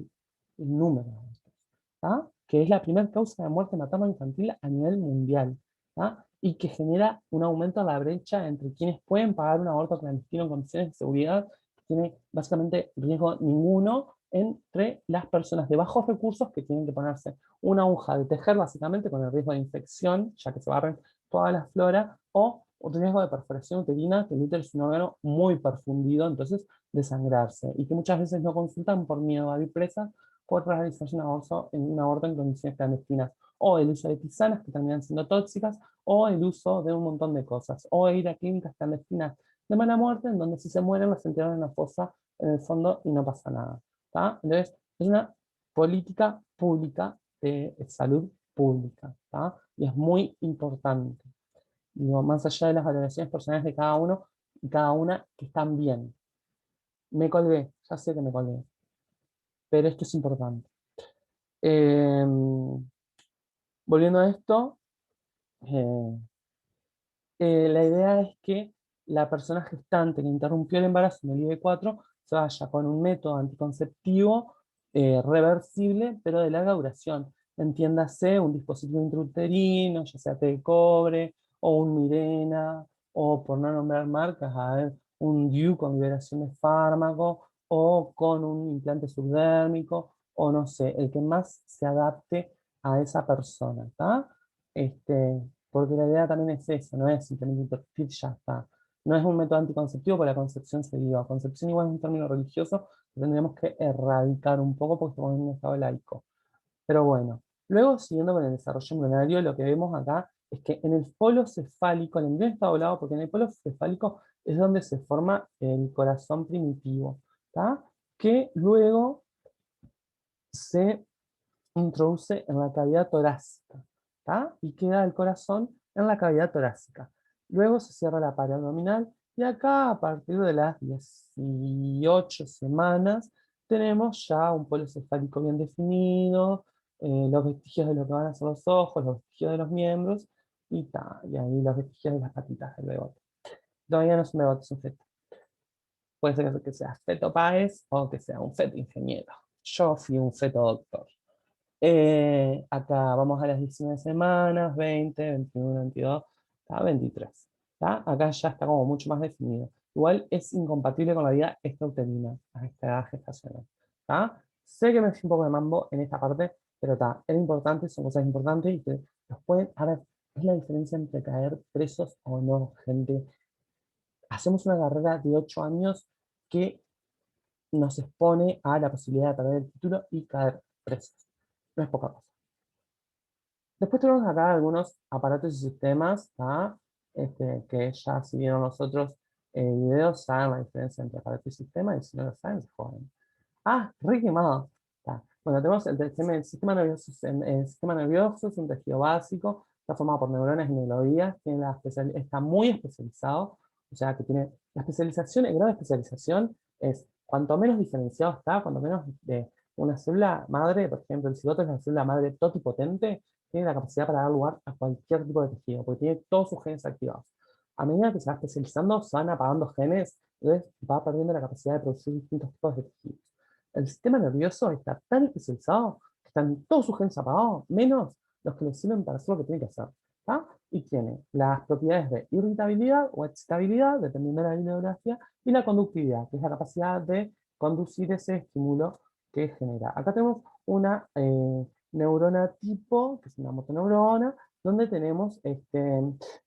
el número de estos, ¿tá? Que es la primera causa de muerte materno-infantil a nivel mundial, ¿tá? Y que genera un aumento de la brecha entre quienes pueden pagar un aborto clandestino en condiciones de seguridad, que tiene básicamente riesgo ninguno, entre las personas de bajos recursos que tienen que ponerse una aguja de tejer básicamente con el riesgo de infección, ya que se barren toda la flora, o un riesgo de perforación uterina, que el útero es un órgano muy perfundido, entonces desangrarse, y que muchas veces no consultan por miedo a ir presas por realizarse un aborto en condiciones clandestinas, o el uso de tisanas que terminan siendo tóxicas, o el uso de un montón de cosas, o ir a clínicas clandestinas de mala muerte, en donde si se mueren los entierran en una fosa en el fondo y no pasa nada. ¿Tá? Entonces, es una política pública de salud pública, ¿tá? Y es muy importante. Digo, más allá de las valoraciones personales de cada uno y cada una que están bien. Me colgué, ya sé que me colgué, pero esto es importante. Eh, Volviendo a esto, eh, la idea es que la persona gestante que interrumpió el embarazo en el IB4 se vaya con un método anticonceptivo reversible, pero de larga duración. Entiéndase un dispositivo intrauterino, ya sea té de cobre, o un Mirena, o por no nombrar marcas, a ver, un DIU con liberación de fármaco, o con un implante subdérmico, o no sé, el que más se adapte a esa persona, ¿está? Porque la idea también es eso, no es simplemente interrumpir, ya está. No es un método anticonceptivo, porque la concepción se dio. Concepción igual es un término religioso que tendríamos que erradicar un poco porque estamos en un estado laico. Pero bueno, luego siguiendo con el desarrollo embrionario, lo que vemos acá es que en el polo cefálico, el embrión está doblado porque en el polo cefálico es donde se forma el corazón primitivo, ¿tá? Que luego se introduce en la cavidad torácica, ¿tá? Y queda el corazón en la cavidad torácica. Luego se cierra la pared abdominal y acá a partir de las 18 semanas tenemos ya un polo cefálico bien definido, los vestigios de lo que van a ser los ojos, los vestigios de los miembros y ahí los vestigios de las patitas del bebote. Todavía no es un bebote, es un feto. Puede ser que sea feto Páez o que sea un feto ingeniero. Yo fui un feto doctor. Acá vamos a las 19 semanas, 20, 21, 22, ¿tá? 23. ¿Tá? Acá ya está como mucho más definido. Igual es incompatible con la vida extrauterina a esta edad gestacional. ¿Tá? Sé que me fui un poco de mambo en esta parte, pero está, es importante, son cosas importantes y que nos pueden. A ver, es la diferencia entre caer presos o no, gente. Hacemos una carrera de 8 años que nos expone a la posibilidad de perder el título y caer presos. No es poca cosa. Después tenemos acá algunos aparatos y sistemas, ¿tá? Que ya si vieron nosotros videos, saben la diferencia entre aparato y sistema, y si no lo saben, se joden. Ah, re quemado. ¿Tá? Bueno, tenemos el sistema nervioso, el sistema nervioso es un tejido básico, está formado por neuronas y neurovías, está muy especializado, o sea que tiene la especialización, el grado de especialización es cuanto menos diferenciado está, cuanto menos de una célula madre, por ejemplo, el cigoto es la célula madre totipotente, tiene la capacidad para dar lugar a cualquier tipo de tejido, porque tiene todos sus genes activados. A medida que se va especializando, se van apagando genes, entonces va perdiendo la capacidad de producir distintos tipos de tejidos. El sistema nervioso está tan especializado que están todos sus genes apagados, menos los que le sirven para hacer lo que tiene que hacer. ¿Tá? Y tiene las propiedades de irritabilidad o excitabilidad, dependiendo de la bibliografía, y la conductividad, que es la capacidad de conducir ese estímulo que genera. Acá tenemos una neurona tipo, que es una motoneurona, donde tenemos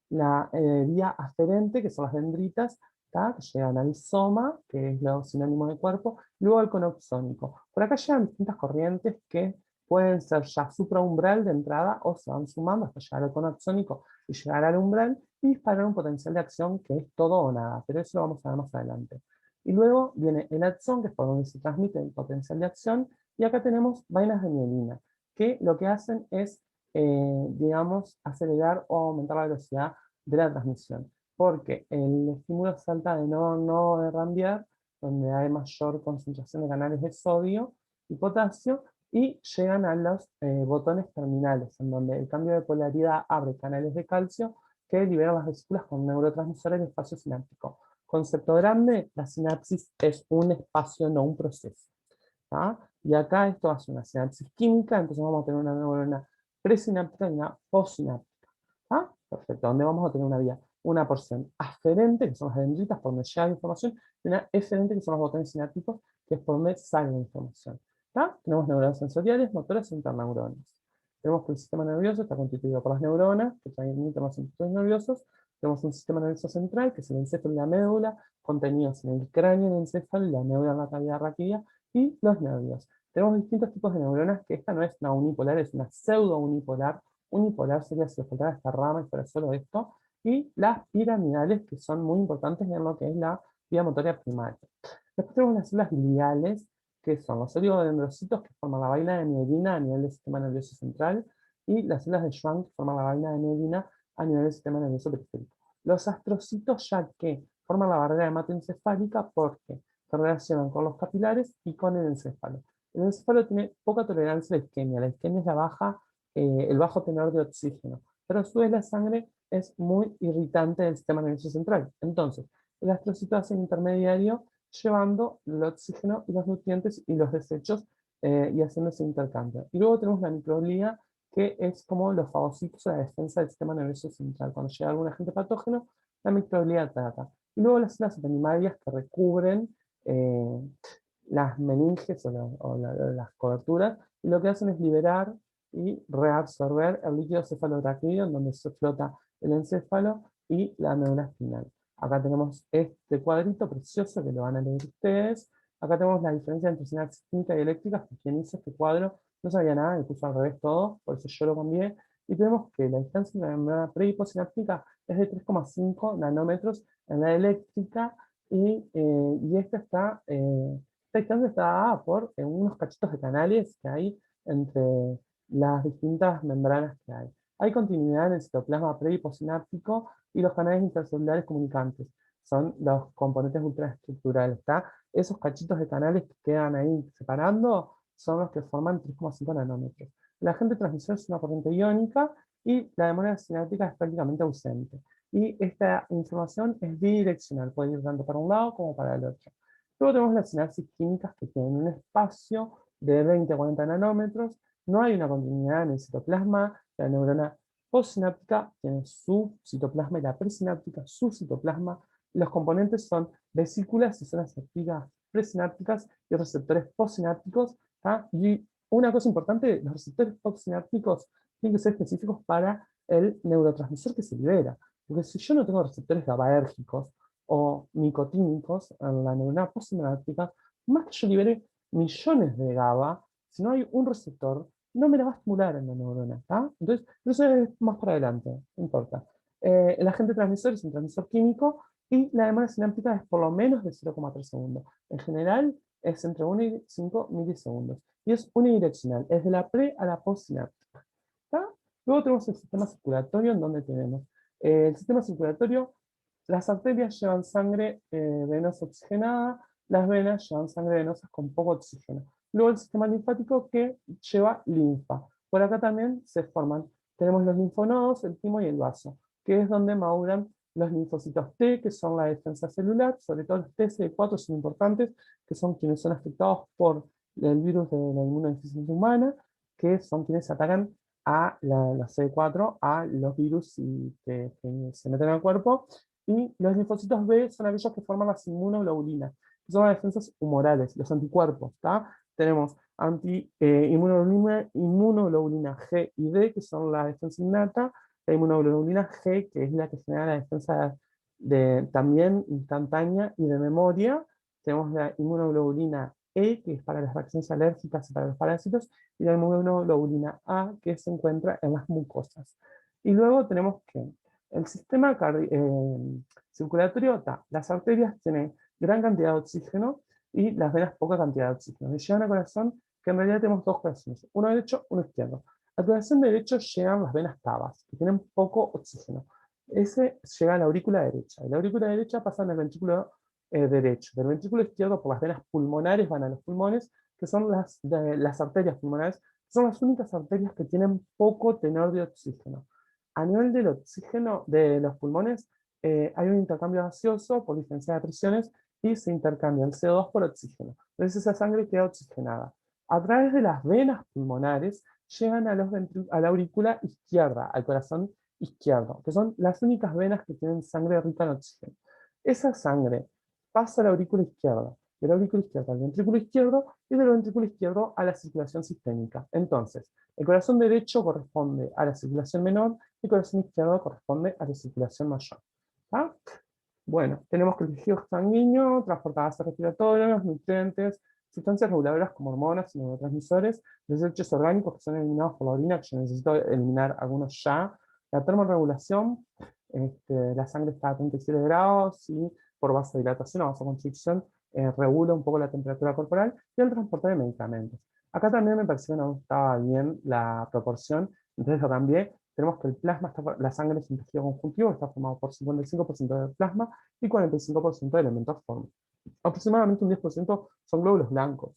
la vía aferente, que son las dendritas, ¿tá? Que llegan al soma, que es lo sinónimo de cuerpo, luego al cono axónico. Por acá llegan distintas corrientes que pueden ser ya supraumbral de entrada o se van sumando hasta llegar al cono axónico y llegar al umbral y disparar un potencial de acción que es todo o nada, pero eso lo vamos a ver más adelante. Y luego viene el axón, que es por donde se transmite el potencial de acción, y acá tenemos vainas de mielina, que lo que hacen es, digamos, acelerar o aumentar la velocidad de la transmisión, porque el estímulo salta de no de Ranvier, donde hay mayor concentración de canales de sodio, y potasio, y llegan a los botones terminales, en donde el cambio de polaridad abre canales de calcio que liberan las vesículas con neurotransmisores del espacio sináptico. Concepto grande, la sinapsis es un espacio, no un proceso. ¿Tá? Y acá esto hace una sinapsis química, entonces vamos a tener una neurona presináptica y una postsináptica. ¿Tá? Perfecto, donde vamos a tener una vía, una porción aferente, que son las dendritas, por donde llega la información, y una eferente, que son los botones sinápticos, que es por donde sale la información. ¿Tá? Tenemos neuronas sensoriales, motoras e interneuronas. Tenemos que el sistema nervioso está constituido por las neuronas, que transmiten los impulsos nerviosos. Tenemos un sistema nervioso central, que es el encéfalo y la médula, contenidos en el cráneo del encéfalo y la médula en la cavidad raquídea, y los nervios. Tenemos distintos tipos de neuronas, que esta no es una unipolar, es una pseudo unipolar. Unipolar sería si le faltara esta rama y fuera solo esto. Y las piramidales, que son muy importantes en lo que es la vía motoria primaria. Después tenemos las células gliales, que son los oligodendrocitos, que forman la vaina de mielina a nivel del sistema nervioso central, y las células de Schwann, que forman la vaina de mielina a nivel del sistema nervioso periférico. Los astrocitos, ya que forman la barrera hematoencefálica, porque se relacionan con los capilares y con el encéfalo. El encéfalo tiene poca tolerancia a la isquemia. La isquemia es el bajo tenor de oxígeno, pero a su vez la sangre es muy irritante del sistema nervioso central. Entonces, el astrocito hace intermediario llevando el oxígeno y los nutrientes y los desechos y haciendo ese intercambio. Y luego tenemos la microglía, que es como los fagocitos de la defensa del sistema nervioso central. Cuando llega algún agente patógeno, la microglía ataca. Y luego las células animalias que recubren eh, las meninges las coberturas, y lo que hacen es liberar y reabsorber el líquido cefalorraquídeo, en donde se flota el encéfalo y la médula espinal. Acá tenemos este cuadrito precioso que lo van a leer ustedes. Acá tenemos la diferencia entre sinapsis química y eléctrica, que quien hizo este cuadro no sabía nada y puso al revés todo, por eso yo lo cambié. Y tenemos que la distancia entre la membrana pre y postsináptica es de 3,5 nanómetros en la eléctrica, y esta distancia está dada por unos cachitos de canales que hay entre las distintas membranas que hay. Hay continuidad en el citoplasma pre y postsináptico, y los canales intercelulares comunicantes son los componentes ultraestructurales. ¿Está? Esos cachitos de canales que quedan ahí separando son los que forman 3,5 nanómetros. El agente transmisor es una corriente iónica, y la memoria sináptica es prácticamente ausente. Y esta información es bidireccional, puede ir tanto para un lado como para el otro. Luego tenemos las sinapsis químicas, que tienen un espacio de 20 a 40 nanómetros. No hay una continuidad en el citoplasma. La neurona postsináptica tiene su citoplasma, y la presináptica su citoplasma. Los componentes son vesículas y zonas activas presinápticas y receptores postsinápticos. Y una cosa importante, los receptores postsinápticos tienen que ser específicos para el neurotransmisor que se libera. Porque si yo no tengo receptores GABAérgicos o nicotínicos en la neurona postsináptica, más que yo libere millones de GABA, si no hay un receptor, no me la va a estimular en la neurona. Entonces, eso es más para adelante, no importa. El agente transmisor es un transmisor químico, y la demanda sináptica es por lo menos de 0,3 segundos. En general, es entre 1 y 5 milisegundos. Y es unidireccional, es de la pre a la postsináptica. Luego tenemos el sistema circulatorio, en donde tenemos el sistema circulatorio. Las arterias llevan sangre venosa oxigenada, las venas llevan sangre venosa con poco oxígeno. Luego el sistema linfático, que lleva linfa. Por acá también se forman, tenemos los linfonodos, el timo y el vaso, que es donde maduran los linfocitos T, que son la defensa celular. Sobre todo los TCD4 son importantes, que son quienes son afectados por el virus de la inmunodeficiencia humana, que son quienes atacan a la CD4, a los virus que se meten al cuerpo. Y los linfocitos B son aquellos que forman las inmunoglobulinas, que son las defensas humorales, los anticuerpos. Tenemos inmunoglobulina G y D, que son la defensa innata. La inmunoglobulina G, que es la que genera la defensa también instantánea y de memoria. Tenemos la inmunoglobulina E, que es para las reacciones alérgicas y para los parásitos, y la inmunoglobulina A, que se encuentra en las mucosas. Y luego tenemos que el sistema circulatorio está. Las arterias tienen gran cantidad de oxígeno, y las venas poca cantidad de oxígeno. Y llegan al corazón, que en realidad tenemos dos corazones, uno derecho, uno izquierdo. Al corazón derecho llegan las venas cavas, que tienen poco oxígeno. Ese llega a la aurícula derecha. Y la aurícula derecha pasa en el ventrículo derecho. Del ventrículo izquierdo, por las venas pulmonares, van a los pulmones, que son las arterias pulmonares, son las únicas arterias que tienen poco tenor de oxígeno. A nivel del oxígeno de los pulmones, hay un intercambio gaseoso por diferencia de presiones y se intercambia el CO2 por oxígeno. Entonces esa sangre queda oxigenada. A través de las venas pulmonares llegan a la aurícula izquierda, al corazón izquierdo, que son las únicas venas que tienen sangre rica en oxígeno. Esa sangre pasa a la aurícula izquierda, de la aurícula izquierda al ventrículo izquierdo y del ventrículo izquierdo a la circulación sistémica. Entonces, el corazón derecho corresponde a la circulación menor y el corazón izquierdo corresponde a la circulación mayor. ¿Ah? Bueno, tenemos que el tejido sanguíneo transporta gases respiratorios, nutrientes, sustancias reguladoras como hormonas y neurotransmisores, desechos orgánicos que son eliminados por la orina, que yo necesito eliminar algunos ya. La termorregulación, la sangre está a 37 grados y por vasodilatación o vasoconstricción regula un poco la temperatura corporal y el transporte de medicamentos. Acá también me pareció que no estaba bien la proporción, entonces lo cambié. Tenemos que el plasma, la sangre es un tejido conjuntivo, está formado por 55% de plasma y 45% de elementos forma. Aproximadamente un 10% son glóbulos blancos.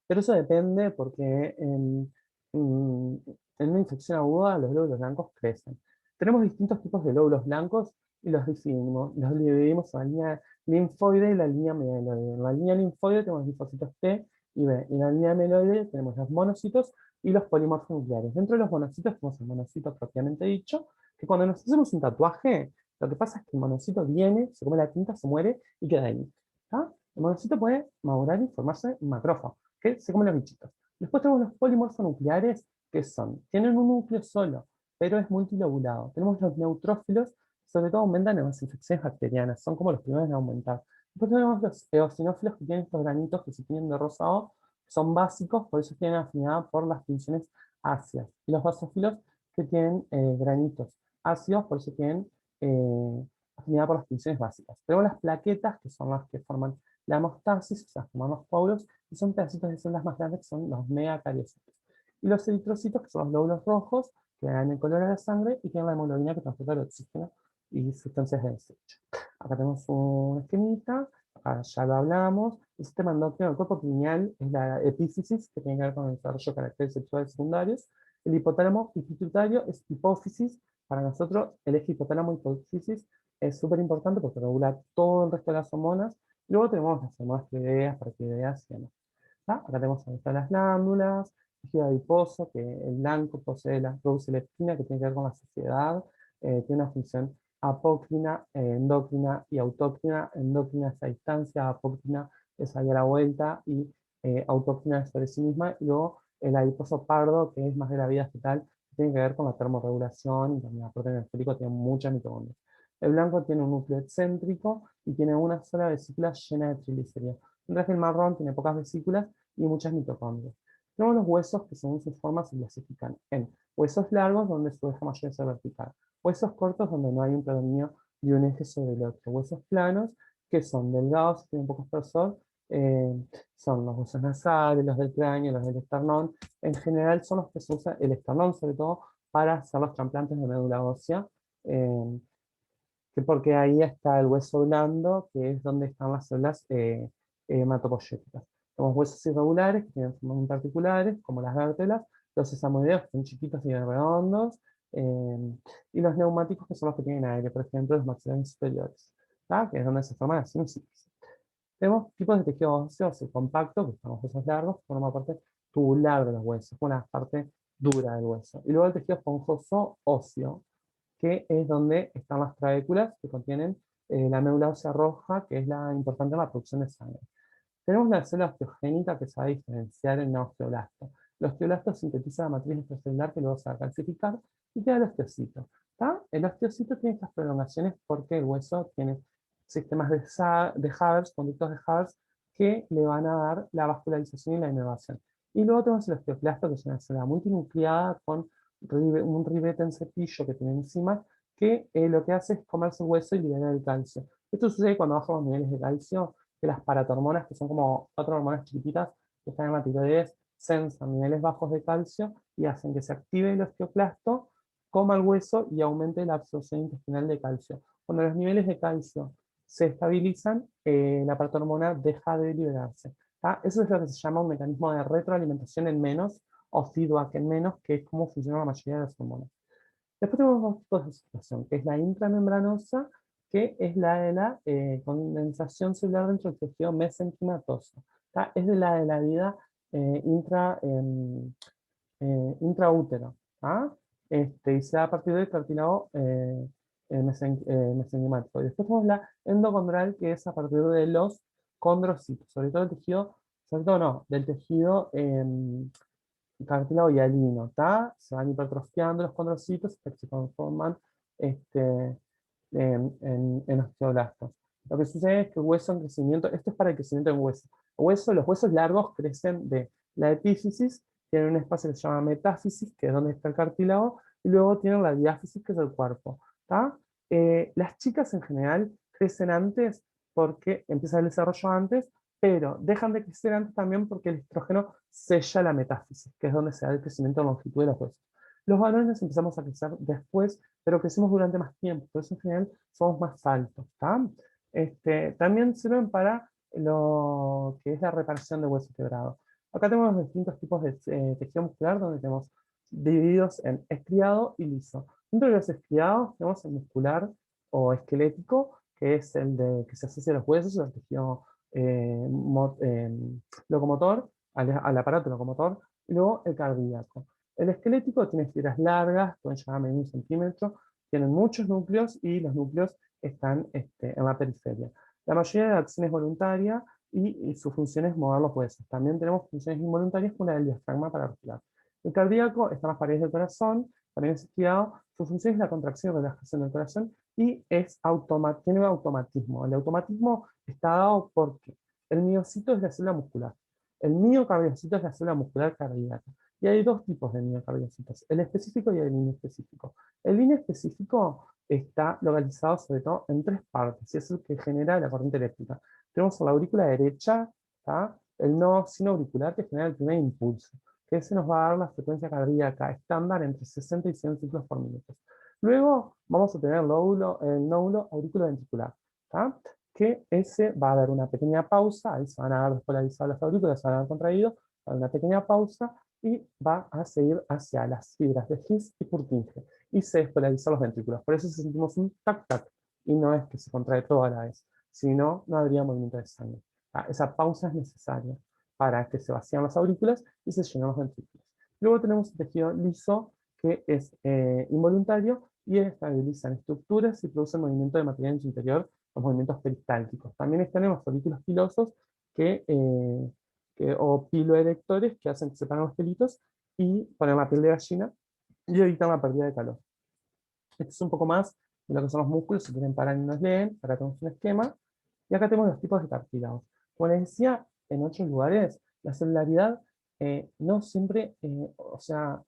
Pero eso depende porque en una infección aguda los glóbulos blancos crecen. Tenemos distintos tipos de glóbulos blancos y los dividimos en la línea linfoide y la línea mieloide. En la línea linfoide tenemos linfocitos T y B. Y en la línea mieloide tenemos los monocitos y los polimorfos nucleares. Dentro de los monocitos tenemos el monocito propiamente dicho, que cuando nos hacemos un tatuaje, lo que pasa es que el monocito viene, se come la tinta, se muere y queda ahí. ¿Tá? El monocito puede madurar y formarse en macrófago, que se comen los bichitos. Después tenemos los polimorfonucleares, que tienen un núcleo solo, pero es multilobulado. Tenemos los neutrófilos, sobre todo aumentan en las infecciones bacterianas, son como los primeros en aumentar. Después tenemos los eosinófilos que tienen estos granitos que se tienen de rosado, son básicos, por eso tienen afinidad por las funciones ácidas. Y los basófilos que tienen granitos ácidos, por eso tienen afinidad por las funciones básicas. Tenemos las plaquetas, que son las que forman la hemostasis, o sea, forman los coágulos, y son pedacitos de células más grandes que son los megacariocitos. Y los eritrocitos, que son los glóbulos rojos, que dan el color a la sangre y tienen la hemoglobina que transporta el oxígeno y sustancias de desecho. Acá tenemos una esquemita, acá ya lo hablamos. El sistema endocrino del cuerpo pineal es la epífisis, que tiene que ver con el desarrollo de caracteres sexuales secundarios. El hipotálamo y pituitario es hipófisis. Para nosotros, el eje hipotálamo-hipófisis es súper importante porque regula todo el resto de las hormonas. Luego tenemos las hormonas tiroideas, paratiroideas y demás. Acá tenemos las glándulas, tejido adiposo, que el blanco produce leptina, que tiene que ver con la saciedad, tiene una función apócrina, endocrina y autócrina. Endocrina es a distancia, apócrina es ahí a la vuelta y autócrina es sobre sí misma. Y luego el adiposo pardo, que es más de la vida fetal, que tiene que ver con la termorregulación y también el aporte energético, tiene muchas mitocondrias. El blanco tiene un núcleo excéntrico y tiene una sola vesícula llena de triglicéridos, mientras que el marrón tiene pocas vesículas y muchas mitocondrias. Tenemos los huesos que según sus formas se clasifican en huesos largos donde su eje mayor es el vertical, huesos cortos donde no hay un predominio de un eje sobre el otro, huesos planos que son delgados y tienen poco espesor, eh, son los huesos nasales, los del cráneo, los del esternón. En general son los que se usa el esternón sobre todo para hacer los trasplantes de médula ósea, que porque ahí está el hueso blando, que es donde están las células hematopoyéticas. Tenemos huesos irregulares, que tienen formas muy particulares, como las vértebras, los sesamoideos, que son chiquitos y redondos, y los neumáticos, que son los que tienen aire, por ejemplo, los maxilares superiores, ¿tá? Que es donde se forman las sinusitis. Tenemos tipos de tejido óseo, el compacto, que son los huesos largos, que forma parte tubular de los huesos, una parte dura del hueso. Y luego el tejido esponjoso óseo, que es donde están las trabéculas que contienen la médula ósea roja, que es la importante en la producción de sangre. Tenemos la célula osteogénica que se va a diferenciar en el osteoblasto. El osteoblasto sintetiza la matriz extracelular que luego se va a calcificar y queda el osteocito. ¿Tá? El osteocito tiene estas prolongaciones porque el hueso tiene sistemas de Havers, conductos de Havers, que le van a dar la vascularización y la inervación. Y luego tenemos el osteoclasto, que es una célula multinucleada con un ribete en cepillo que tiene encima, que lo que hace es comerse el hueso y liberar el calcio. Esto sucede cuando bajan los niveles de calcio, que las paratormonas, que son como cuatro hormonas chiquititas que están en la tiroides, sensan niveles bajos de calcio y hacen que se active el osteoclasto, coma el hueso y aumente la absorción intestinal de calcio. Cuando los niveles de calcio se estabilizan, la paratormona deja de liberarse. ¿tá? Eso es lo que se llama un mecanismo de retroalimentación en menos o feedback en menos, que es como funciona la mayoría de las hormonas. Después tenemos dos tipos de situación, que es la intramembranosa, que es la de la condensación celular dentro del tejido mesenquimatoso. ¿Tá? Es de la vida intraútero. ¿Ah? Y se da a partir del cartílago mesenquimático. Y después tenemos la endocondral, que es a partir de los condrocitos, sobre todo el tejido, sobre todo no, del tejido cartílago hialino, ¿tá? Se van hipertrofiando los condrocitos hasta que se transforman en osteoblastos. Lo que sucede es que el hueso en crecimiento, esto es para el crecimiento del hueso. Los huesos largos crecen de la epífisis, tienen un espacio que se llama metáfisis, que es donde está el cartílago, y luego tienen la diáfisis, que es el cuerpo. ¿Tá? Las chicas en general crecen antes porque empieza el desarrollo antes, pero dejan de crecer antes también porque el estrógeno sella la metáfisis, que es donde se da el crecimiento a longitud de los huesos. Los varones empezamos a crecer después, pero crecemos durante más tiempo, por eso en general somos más altos. ¿Tá? También sirven para lo que es la reparación de hueso quebrado. Acá tenemos distintos tipos de tejido muscular, donde tenemos divididos en estriado y liso. Dentro de los estriados tenemos el muscular o esquelético, que es el de, que se asocia a los huesos, al tejido locomotor, al aparato locomotor, y luego el cardíaco. El esquelético tiene fibras largas, pueden llegar a medir 1 centímetro, tienen muchos núcleos y los núcleos están en la periferia. La mayoría de la acción es voluntaria y su función es mover los huesos. También tenemos funciones involuntarias como la del diafragma para respirar. El cardíaco está en las paredes del corazón, también es estudiado. Su función es la contracción y relajación del corazón y tiene un automatismo. El automatismo está dado porque el miocito es la célula muscular. El miocardiocito es la célula muscular cardíaca. Y hay dos tipos de miocardiocitos, el específico y el inespecífico. El inespecífico está localizado sobre todo en tres partes, y es el que genera la corriente eléctrica. Tenemos la aurícula derecha, ¿tá? El nodo sinoauricular, que genera el primer impulso, que ese nos va a dar la frecuencia cardíaca estándar entre 60 y 100 ciclos por minuto. Luego vamos a tener el nódulo auriculoventricular, ¿tá? Que ese va a dar una pequeña pausa, ahí se van a ver despolarizadas las aurículas, se van a ver contraído, va a dar una pequeña pausa, y va a seguir hacia las fibras de His y Purkinje, y se despolarizan los ventrículos. Por eso sentimos un tac-tac, y no es que se contrae todo a la vez, sino no habría movimiento de sangre. Esa pausa es necesaria para que se vacíen las aurículas y se llenen los ventrículos. Luego tenemos el tejido liso, que es involuntario y estabilizan estructuras y producen movimiento de material en su interior, los movimientos peristálticos. También tenemos folículos pilosos o piloerectores, que hacen que se separan los pelitos y ponen la piel de gallina y evitan la pérdida de calor. Este es un poco más de lo que son los músculos, si quieren parar y nos leen, acá tenemos un esquema. Y acá tenemos los tipos de cartílagos. Como les decía, en otros lugares, la celularidad no siempre, o sea,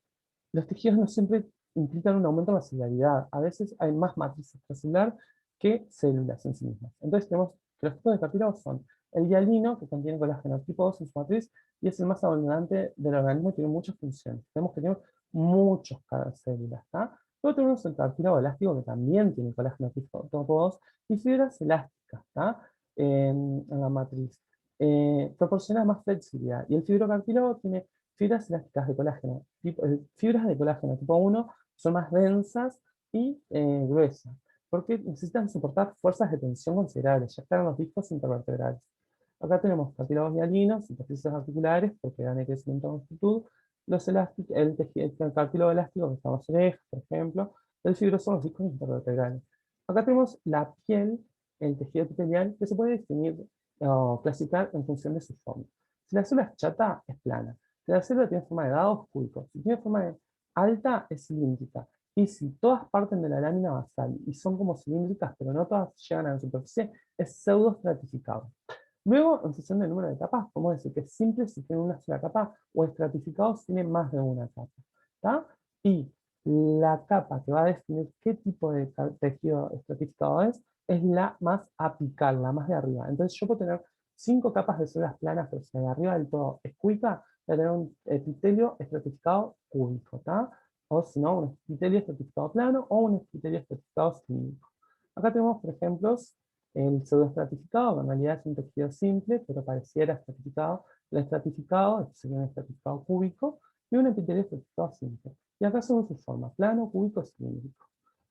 los tejidos no siempre implican un aumento de la celularidad. A veces hay más matriz extracelular que células en sí mismas. Entonces tenemos que los tipos de cartílagos son el hialino, que contiene colágeno tipo 2 en su matriz, y es el más abundante del organismo y tiene muchas funciones. Tenemos que tener muchas células. ¿Tá? Luego tenemos el cartílago elástico, que también tiene colágeno tipo 2 y fibras elásticas, ¿tá? En la matriz. Proporciona más flexibilidad. Y el fibrocartílago tiene fibras elásticas de colágeno, fibras de colágeno tipo 1 son más densas y gruesas, porque necesitan soportar fuerzas de tensión considerables, ya están en los discos intervertebrales. Acá tenemos cartílagos hialinos, superficies articulares, porque dan el crecimiento de longitud, los elásticos, el cartílago elástico, que estamos en orejas, por ejemplo, el fibroso son los discos intervertebrales. Acá tenemos la piel, el tejido epitelial, que se puede definir o clasificar en función de su forma. Si la célula es chata, es plana. Si la célula tiene forma de dado, es cúbico. Si tiene forma de alta, es cilíndrica. Y si todas parten de la lámina basal y son como cilíndricas, pero no todas llegan a la superficie, es pseudoestratificado. Luego, en función del número de capas, podemos decir que es simple si tiene una sola capa, o estratificado si tiene más de una capa. ¿Tá? Y la capa que va a definir qué tipo de tejido estratificado es la más apical, la más de arriba. Entonces yo puedo tener 5 capas de células planas, pero si de arriba del todo es cuica, voy a tener un epitelio estratificado cúbico, ¿tá? O si no, un epitelio estratificado plano o un epitelio estratificado cilíndrico. Acá tenemos, por ejemplo, el pseudoestratificado, que en realidad es un tejido simple, pero pareciera estratificado. El estratificado, este sería un estratificado cúbico, y un epitelio estratificado simple. Y acá según su forma, plano, cúbico, cilíndrico.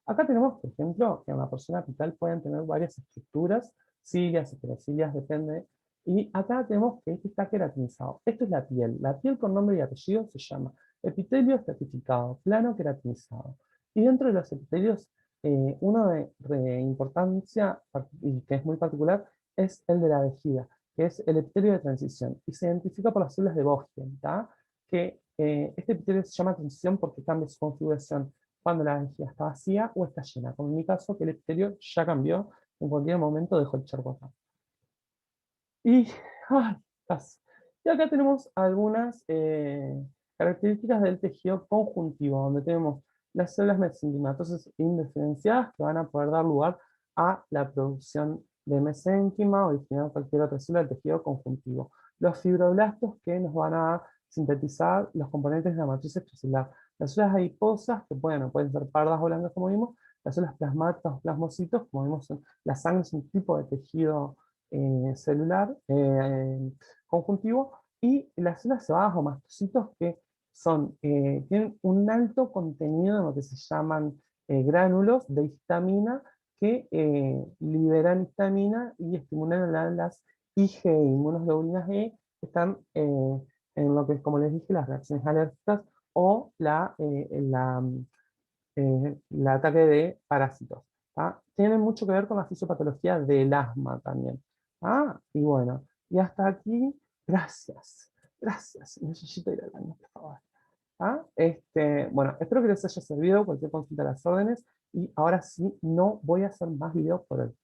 Acá tenemos, por ejemplo, que en la porción apical pueden tener varias estructuras, cilias, heterocilias, depende. Y acá tenemos que este está queratinizado. Esto es la piel. La piel con nombre y apellido se llama epitelio estratificado, plano queratinizado. Y dentro de los epitelios, uno de importancia y que es muy particular es el de la vejiga, que es el epitelio de transición. Y se identifica por las células de Boston, ¿tá? Que este epitelio se llama transición porque cambia su configuración cuando la vejiga está vacía o está llena, como en mi caso, que el epitelio ya cambió, en cualquier momento dejó de echar gota. Y, ay, casi. Y acá tenemos algunas características del tejido conjuntivo, donde tenemos las células mesenquimatosas indiferenciadas que van a poder dar lugar a la producción de mesénquima o originar cualquier otra célula del tejido conjuntivo. Los fibroblastos que nos van a sintetizar los componentes de la matriz extracelular. Las células adiposas, que pueden ser pardas o blancas como vimos, las células plasmáticas o plasmocitos, como vimos, la sangre es un tipo de tejido celular conjuntivo, y las células cebadas o mastocitos que tienen un alto contenido en lo que se llaman gránulos de histamina que liberan histamina y estimulan las IgE, inmunoglobulinas E, que están en lo que, como les dije, las reacciones alérgicas o el ataque de parásitos. ¿Tá? Tienen mucho que ver con la fisiopatología del asma también. Y bueno, y hasta aquí, gracias. Gracias. Necesito ir al baño, por favor. Bueno, espero que les haya servido. Cualquier consulta a las órdenes. Y ahora sí, no voy a hacer más videos por hoy.